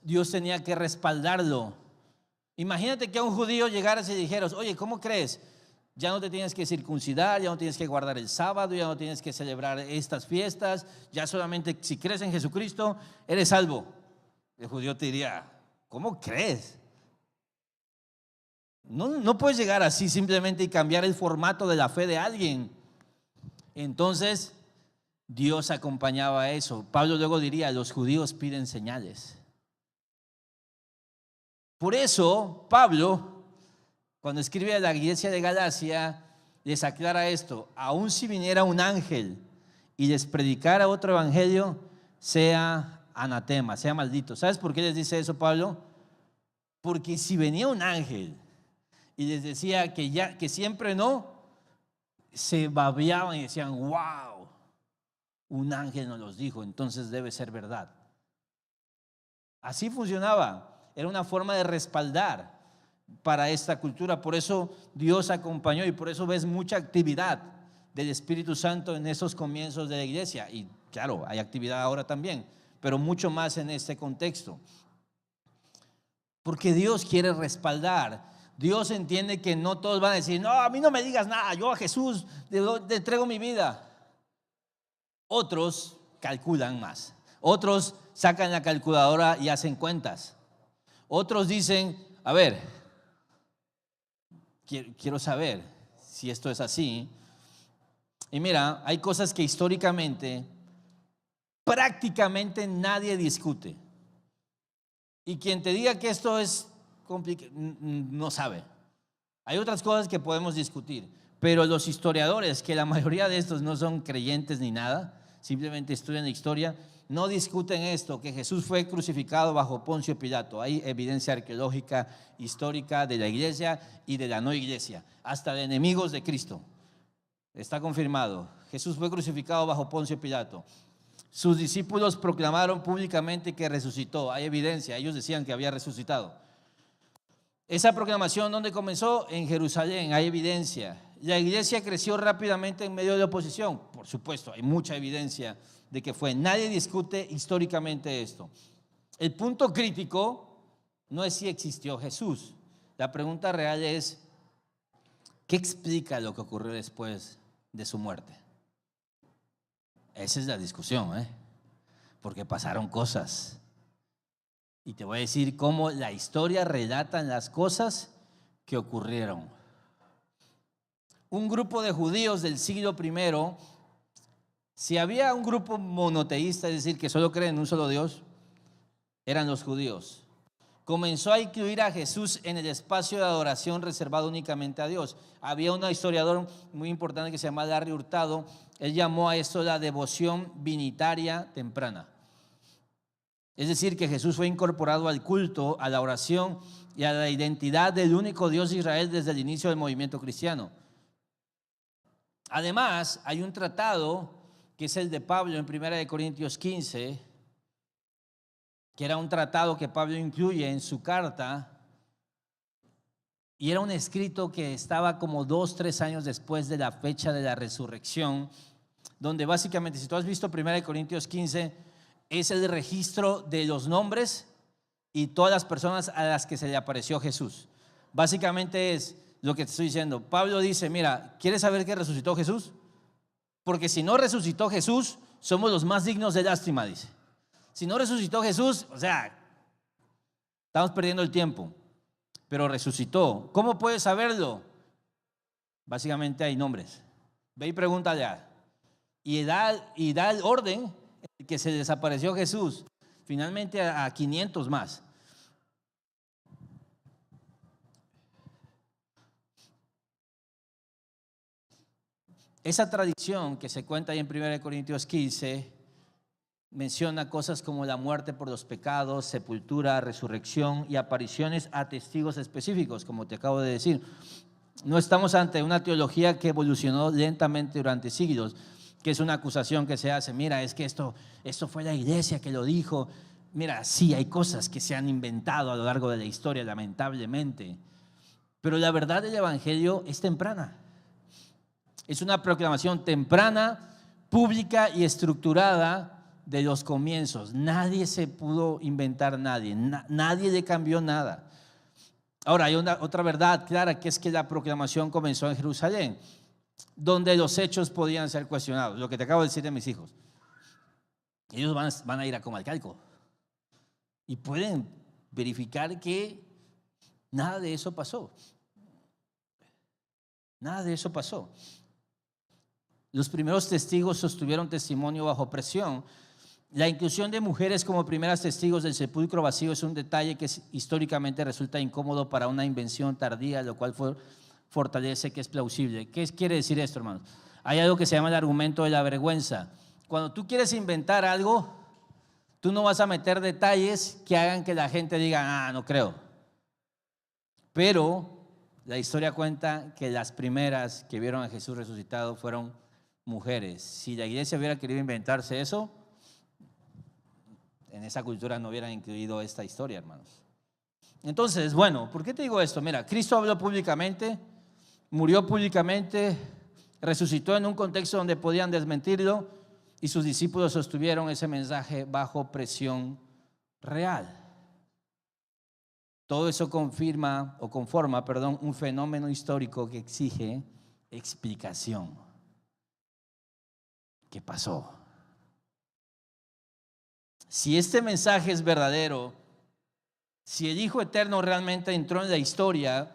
Dios tenía que respaldarlo. Imagínate que a un judío llegaras y dijeras, oye, ¿cómo crees? Ya no te tienes que circuncidar, ya no tienes que guardar el sábado, ya no tienes que celebrar estas fiestas, ya solamente si crees en Jesucristo, eres salvo. El judío te diría, ¿cómo crees? No puedes llegar así simplemente y cambiar el formato de la fe de alguien. Entonces, Dios acompañaba a eso. Pablo luego diría, los judíos piden señales. Por eso, Pablo, cuando escribe a la iglesia de Galacia, les aclara esto: aun si viniera un ángel y les predicara otro evangelio, sea anatema, sea maldito. ¿Sabes por qué les dice eso Pablo? Porque si venía un ángel y les decía que siempre no, se babeaban y decían, wow, un ángel nos los dijo, entonces debe ser verdad. Así funcionaba. Era una forma de respaldar para esta cultura. Por eso Dios acompañó y por eso ves mucha actividad del Espíritu Santo en esos comienzos de la iglesia. Y claro, hay actividad ahora también, pero mucho más en este contexto. Porque Dios quiere respaldar. Dios entiende que no todos van a decir, no, a mí no me digas nada, yo a Jesús le entrego mi vida. Otros calculan más. Otros sacan la calculadora y hacen cuentas. Otros dicen, a ver, quiero saber si esto es así. Y mira, hay cosas que históricamente prácticamente nadie discute. Y quien te diga que esto es complicado, no sabe. Hay otras cosas que podemos discutir, pero los historiadores, que la mayoría de estos no son creyentes ni nada, simplemente estudian la historia, no discuten esto, que Jesús fue crucificado bajo Poncio Pilato. Hay evidencia arqueológica, histórica de la iglesia y de la no iglesia, hasta de enemigos de Cristo. Está confirmado. Jesús fue crucificado bajo Poncio Pilato. Sus discípulos proclamaron públicamente que resucitó. Hay evidencia, ellos decían que había resucitado. Esa proclamación, ¿dónde comenzó? En Jerusalén, hay evidencia. La iglesia creció rápidamente en medio de la oposición. Por supuesto, hay mucha evidencia de que fue. Nadie discute históricamente esto. El punto crítico no es si existió Jesús. La pregunta real es, ¿qué explica lo que ocurrió después de su muerte? Esa es la discusión, porque pasaron cosas. Y te voy a decir cómo la historia relata las cosas que ocurrieron. Un grupo de judíos del siglo I, si había un grupo monoteísta, es decir, que solo creen en un solo Dios, eran los judíos. Comenzó a incluir a Jesús en el espacio de adoración reservado únicamente a Dios. Había un historiador muy importante que se llama Larry Hurtado. Él llamó a esto la devoción vinitaria temprana. Es decir, que Jesús fue incorporado al culto, a la oración y a la identidad del único Dios de Israel desde el inicio del movimiento cristiano. Además, hay un tratado que es el de Pablo en 1 Corintios 15, que era un tratado que Pablo incluye en su carta, y era un escrito que estaba como 2-3 años después de la fecha de la resurrección, donde básicamente, si tú has visto 1 Corintios 15, es el registro de los nombres y todas las personas a las que se le apareció Jesús. Básicamente es lo que te estoy diciendo. Pablo dice, mira, ¿quieres saber que resucitó Jesús? Porque si no resucitó Jesús, somos los más dignos de lástima, dice. Si no resucitó Jesús, o sea, estamos perdiendo el tiempo. Pero resucitó. ¿Cómo puedes saberlo? Básicamente hay nombres. Ve y pregúntale y da el orden que se desapareció Jesús. Finalmente a 500 más. Esa tradición que se cuenta ahí en 1 Corintios 15 menciona cosas como la muerte por los pecados, sepultura, resurrección y apariciones a testigos específicos, como te acabo de decir. No estamos ante una teología que evolucionó lentamente durante siglos, que es una acusación que se hace. Mira, es que esto fue la iglesia que lo dijo. Mira, sí, hay cosas que se han inventado a lo largo de la historia, lamentablemente. Pero la verdad del evangelio es temprana. Es una proclamación temprana, pública y estructurada de los comienzos. Nadie se pudo inventar, nadie le cambió nada. Ahora, hay otra verdad clara, que es que la proclamación comenzó en Jerusalén, donde los hechos podían ser cuestionados. Lo que te acabo de decir de mis hijos. Ellos van a ir a Comalcalco y pueden verificar que nada de eso pasó. Nada de eso pasó. Los primeros testigos sostuvieron testimonio bajo presión. La inclusión de mujeres como primeras testigos del sepulcro vacío es un detalle que históricamente resulta incómodo para una invención tardía, lo cual fortalece que es plausible. ¿Qué quiere decir esto, hermanos? Hay algo que se llama el argumento de la vergüenza. Cuando tú quieres inventar algo, tú no vas a meter detalles que hagan que la gente diga, no creo. Pero la historia cuenta que las primeras que vieron a Jesús resucitado fueron mujeres. Si la iglesia hubiera querido inventarse eso, en esa cultura no hubieran incluido esta historia, hermanos. Entonces, bueno, ¿por qué te digo esto? Mira, Cristo habló públicamente, murió públicamente, resucitó en un contexto donde podían desmentirlo, y sus discípulos sostuvieron ese mensaje bajo presión real. Todo eso conforma un fenómeno histórico que exige explicación. ¿Qué pasó? Si este mensaje es verdadero, si el Hijo Eterno realmente entró en la historia,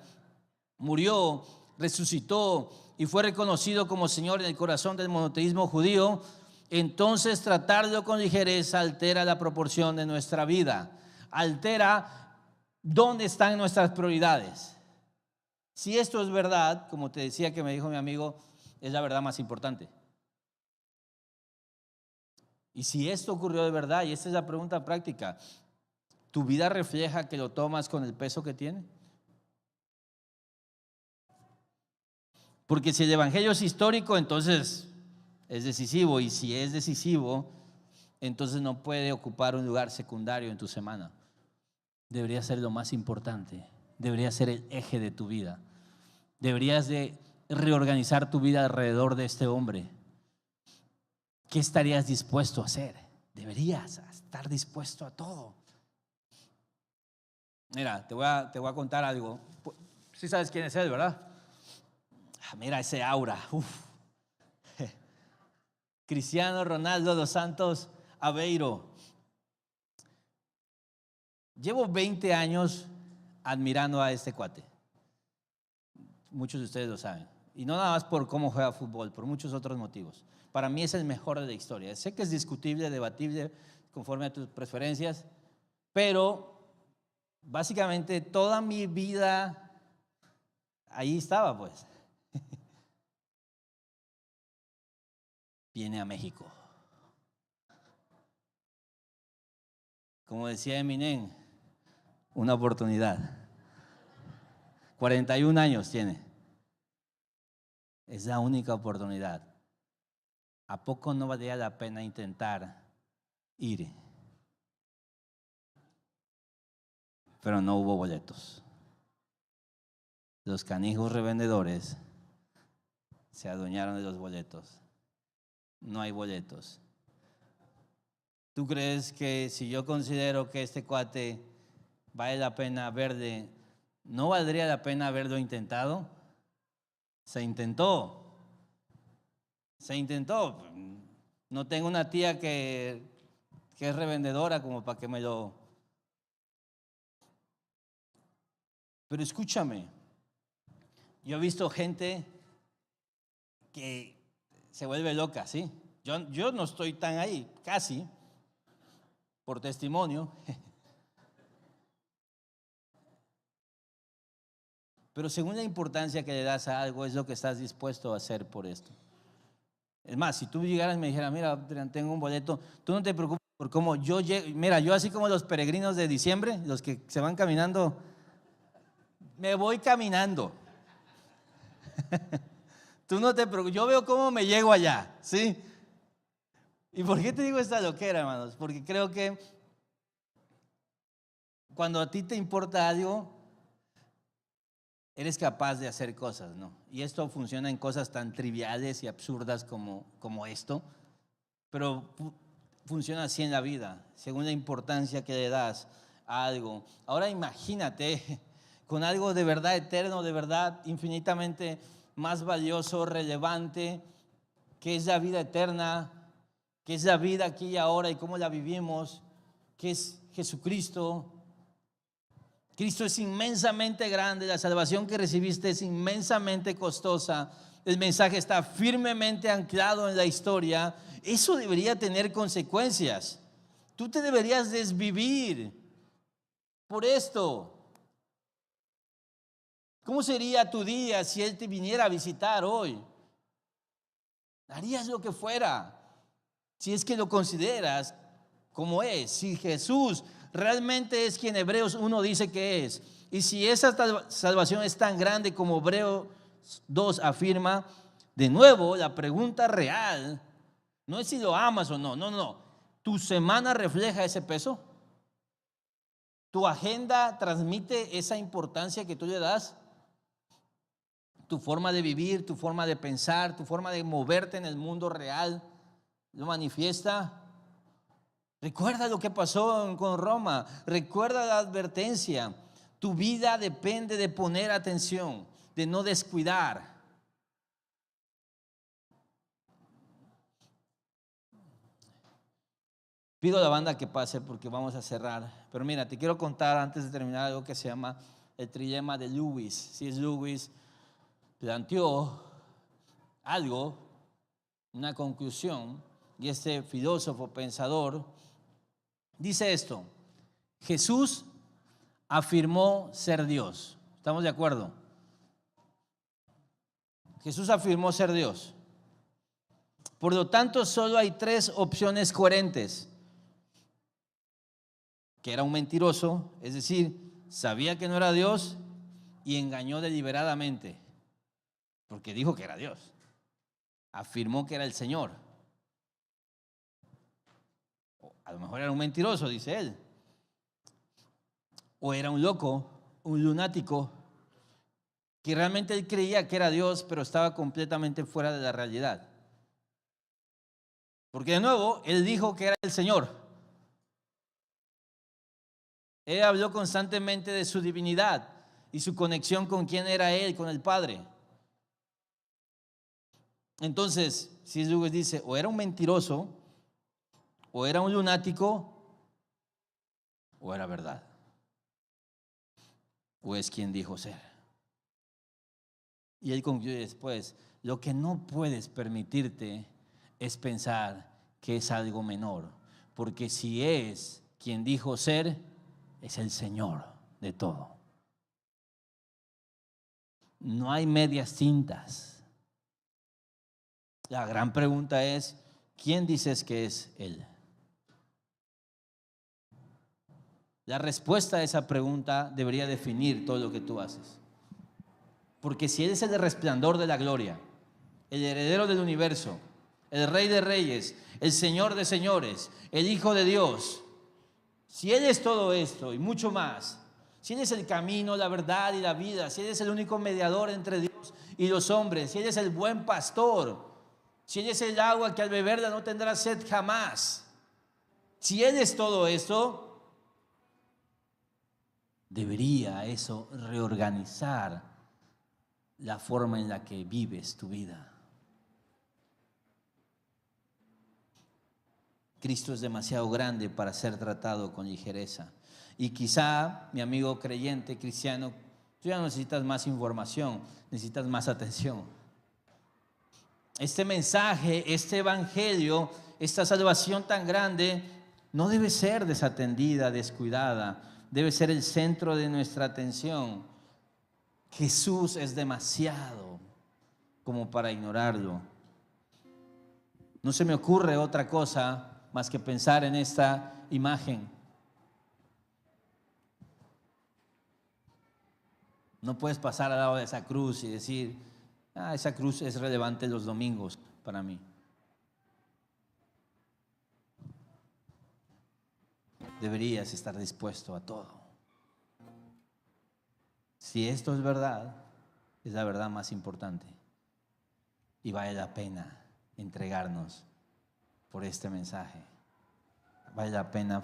murió, resucitó y fue reconocido como Señor en el corazón del monoteísmo judío, entonces tratarlo con ligereza altera la proporción de nuestra vida, altera dónde están nuestras prioridades. Si esto es verdad, como te decía que me dijo mi amigo, es la verdad más importante. Y si esto ocurrió de verdad, y esta es la pregunta práctica, ¿tu vida refleja que lo tomas con el peso que tiene? Porque si el evangelio es histórico, entonces es decisivo, y si es decisivo, entonces no puede ocupar un lugar secundario en tu semana. Debería ser lo más importante, debería ser el eje de tu vida. Deberías de reorganizar tu vida alrededor de este hombre. ¿Qué estarías dispuesto a hacer? Deberías estar dispuesto a todo. Mira, te voy a contar algo. Sí sabes quién es él, ¿verdad? Mira ese aura. Cristiano Ronaldo dos Santos Aveiro. Llevo 20 años admirando a este cuate. Muchos de ustedes lo saben. Y no nada más por cómo juega fútbol, por muchos otros motivos. Para mí es el mejor de la historia. Sé que es discutible, debatible, conforme a tus preferencias, pero básicamente toda mi vida ahí estaba, pues. Viene a México. Como decía Eminem, una oportunidad. 41 años tiene. Es la única oportunidad. ¿A poco no valía la pena intentar ir? Pero no hubo boletos. Los canijos revendedores se adueñaron de los boletos. No hay boletos. ¿Tú crees que si yo considero que este cuate vale la pena verle, no valdría la pena haberlo intentado? Se intentó. No tengo una tía que es revendedora como para que me lo... Pero escúchame, yo he visto gente que se vuelve loca, ¿sí? Yo no estoy tan ahí, casi, por testimonio. Pero según la importancia que le das a algo, es lo que estás dispuesto a hacer por esto. Es más, si tú llegaras y me dijeras, mira, tengo un boleto, tú no te preocupes por cómo yo llego. Mira, yo así como los peregrinos de diciembre, los que se van caminando, me voy caminando. Tú no te preocupes, yo veo cómo me llego allá, ¿sí? ¿Y por qué te digo esta loquera, hermanos? Porque creo que cuando a ti te importa algo, eres capaz de hacer cosas, ¿no? Y esto funciona en cosas tan triviales y absurdas como esto. Pero funciona así en la vida, según la importancia que le das a algo. Ahora imagínate con algo de verdad eterno, de verdad infinitamente más valioso, relevante, que es la vida eterna, que es la vida aquí y ahora y cómo la vivimos, que es Jesucristo. Cristo es inmensamente grande, la salvación que recibiste es inmensamente costosa, el mensaje está firmemente anclado en la historia. Eso debería tener consecuencias. Tú te deberías desvivir por esto. ¿Cómo sería tu día si Él te viniera a visitar hoy? Harías lo que fuera, si es que lo consideras como es. Si Jesús realmente es quien Hebreos 1 dice que es, y si esa salvación es tan grande como Hebreos 2 afirma, de nuevo la pregunta real no es si lo amas o no, no. ¿Tu semana refleja ese peso? ¿Tu agenda transmite esa importancia que tú le das? ¿Tu forma de vivir, tu forma de pensar, tu forma de moverte en el mundo real lo manifiesta? Recuerda lo que pasó con Roma, recuerda la advertencia. Tu vida depende de poner atención, de no descuidar. Pido a la banda que pase porque vamos a cerrar. Pero mira, te quiero contar antes de terminar algo que se llama el trilema de Lewis. Si es Lewis, planteó algo, una conclusión, y este filósofo pensador dice esto: Jesús afirmó ser Dios. ¿Estamos de acuerdo? Jesús afirmó ser Dios. Por lo tanto, solo hay tres opciones coherentes: que era un mentiroso, es decir, sabía que no era Dios y engañó deliberadamente, porque dijo que era Dios. Afirmó que era el Señor. A lo mejor era un mentiroso, dice él. O era un loco, un lunático, que realmente él creía que era Dios, pero estaba completamente fuera de la realidad. Porque de nuevo, él dijo que era el Señor. Él habló constantemente de su divinidad y su conexión con quién era él, con el Padre. Entonces, si Lewis dice, o era un mentiroso, o era un lunático, o era verdad, o es quien dijo ser. Y él concluye después: lo que no puedes permitirte es pensar que es algo menor, porque si es quien dijo ser, es el Señor de todo. No hay medias tintas. La gran pregunta es, ¿quién dices que es Él? La respuesta a esa pregunta debería definir todo lo que tú haces. Porque si Él es el resplandor de la gloria, el heredero del universo, el Rey de Reyes, el Señor de señores, el Hijo de Dios, si Él es todo esto y mucho más, si Él es el camino, la verdad y la vida, si Él es el único mediador entre Dios y los hombres, si Él es el buen pastor, si Él es el agua que al beberla no tendrá sed jamás, si Él es todo esto, debería eso reorganizar la forma en la que vives tu vida. Cristo es demasiado grande para ser tratado con ligereza. Y quizá, mi amigo creyente, cristiano, tú ya no necesitas más información, necesitas más atención. Este mensaje, este evangelio, esta salvación tan grande, no debe ser desatendida, descuidada. Debe ser el centro de nuestra atención. Jesús es demasiado como para ignorarlo. No se me ocurre otra cosa más que pensar en esta imagen. No puedes pasar al lado de esa cruz y decir, esa cruz es relevante los domingos para mí. Deberías estar dispuesto a todo. Si esto es verdad, es la verdad más importante. Y vale la pena entregarnos por este mensaje. vale la pena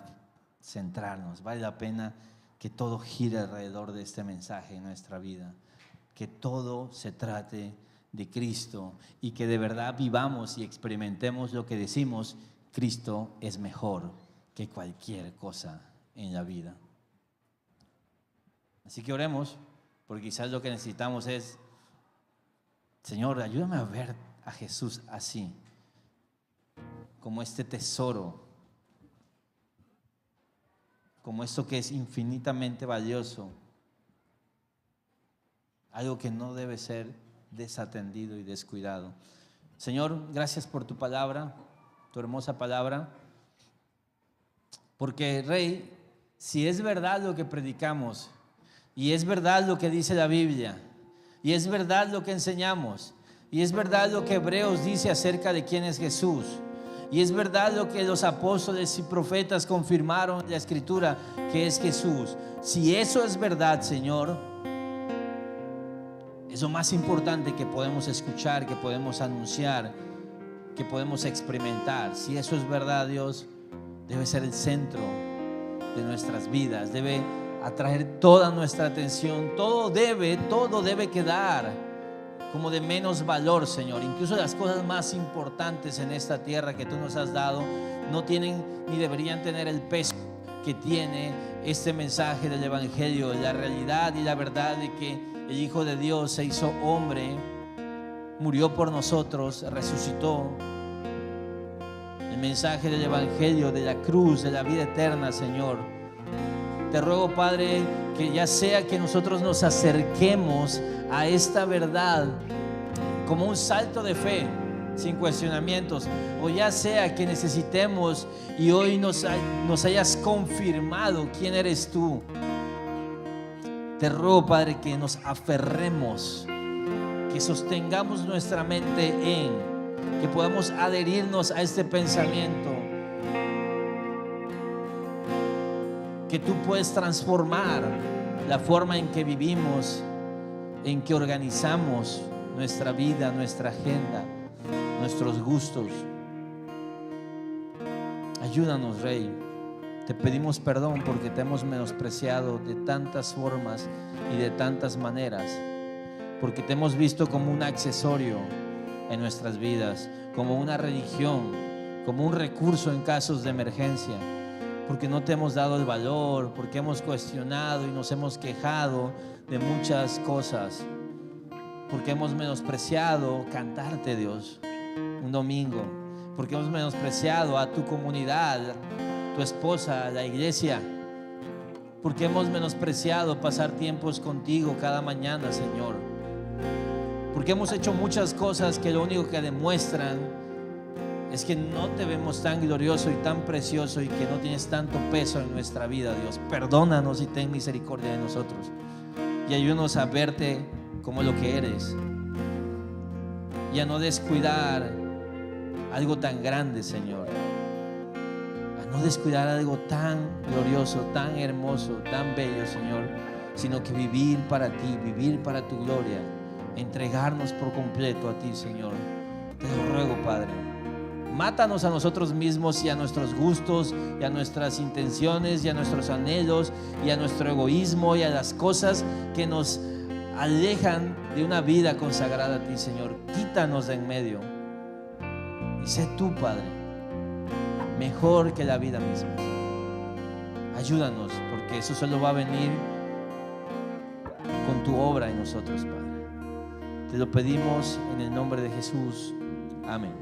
centrarnos, vale la pena que todo gire alrededor de este mensaje en nuestra vida, que todo se trate de Cristo y que de verdad vivamos y experimentemos lo que decimos: Cristo es mejor que cualquier cosa en la vida. Así que oremos, porque quizás lo que necesitamos es: Señor, ayúdame a ver a Jesús así, como este tesoro, como esto que es infinitamente valioso, algo que no debe ser desatendido y descuidado. Señor, gracias por tu palabra, tu hermosa palabra, porque, Rey, si es verdad lo que predicamos, y es verdad lo que dice la Biblia, y es verdad lo que enseñamos, y es verdad lo que Hebreos dice acerca de quién es Jesús, y es verdad lo que los apóstoles y profetas confirmaron en la Escritura, que es Jesús. Si eso es verdad, Señor, es lo más importante que podemos escuchar, que podemos anunciar, que podemos experimentar. Si eso es verdad, Dios, debe ser el centro de nuestras vidas, debe atraer toda nuestra atención. Todo debe quedar como de menos valor, Señor. Incluso las cosas más importantes en esta tierra que tú nos has dado no tienen ni deberían tener el peso que tiene este mensaje del Evangelio, la realidad y la verdad de que el Hijo de Dios se hizo hombre, murió por nosotros, resucitó. El mensaje del Evangelio, de la cruz, de la vida eterna, Señor. Te ruego, Padre, que ya sea que nosotros nos acerquemos a esta verdad como un salto de fe, sin cuestionamientos, o ya sea que necesitemos y hoy nos hayas confirmado quién eres tú. Te ruego, Padre, que nos aferremos, que sostengamos nuestra mente que podamos adherirnos a este pensamiento, que tú puedes transformar la forma en que vivimos, en que organizamos nuestra vida, nuestra agenda, nuestros gustos. Ayúdanos, Rey. Te pedimos perdón porque te hemos menospreciado de tantas formas y de tantas maneras, porque te hemos visto como un accesorio en nuestras vidas, como una religión, como un recurso en casos de emergencia, porque no te hemos dado el valor, porque hemos cuestionado y nos hemos quejado de muchas cosas, porque hemos menospreciado cantarte, Dios, un domingo, porque hemos menospreciado a tu comunidad, tu esposa, la iglesia, porque hemos menospreciado pasar tiempos contigo cada mañana, Señor, porque hemos hecho muchas cosas que lo único que demuestran es que no te vemos tan glorioso y tan precioso y que no tienes tanto peso en nuestra vida, Dios. Perdónanos y ten misericordia de nosotros y ayúdanos a verte como lo que eres y a no descuidar algo tan grande, Señor, a no descuidar algo tan glorioso, tan hermoso, tan bello, Señor, sino que vivir para ti, vivir para tu gloria, entregarnos por completo a ti, Señor. Te lo ruego, Padre. Mátanos a nosotros mismos y a nuestros gustos y a nuestras intenciones y a nuestros anhelos y a nuestro egoísmo y a las cosas que nos alejan de una vida consagrada a ti, Señor. Quítanos de en medio y sé tú, Padre, mejor que la vida misma. Ayúdanos, porque eso solo va a venir con tu obra en nosotros, Padre. Te lo pedimos en el nombre de Jesús. Amén.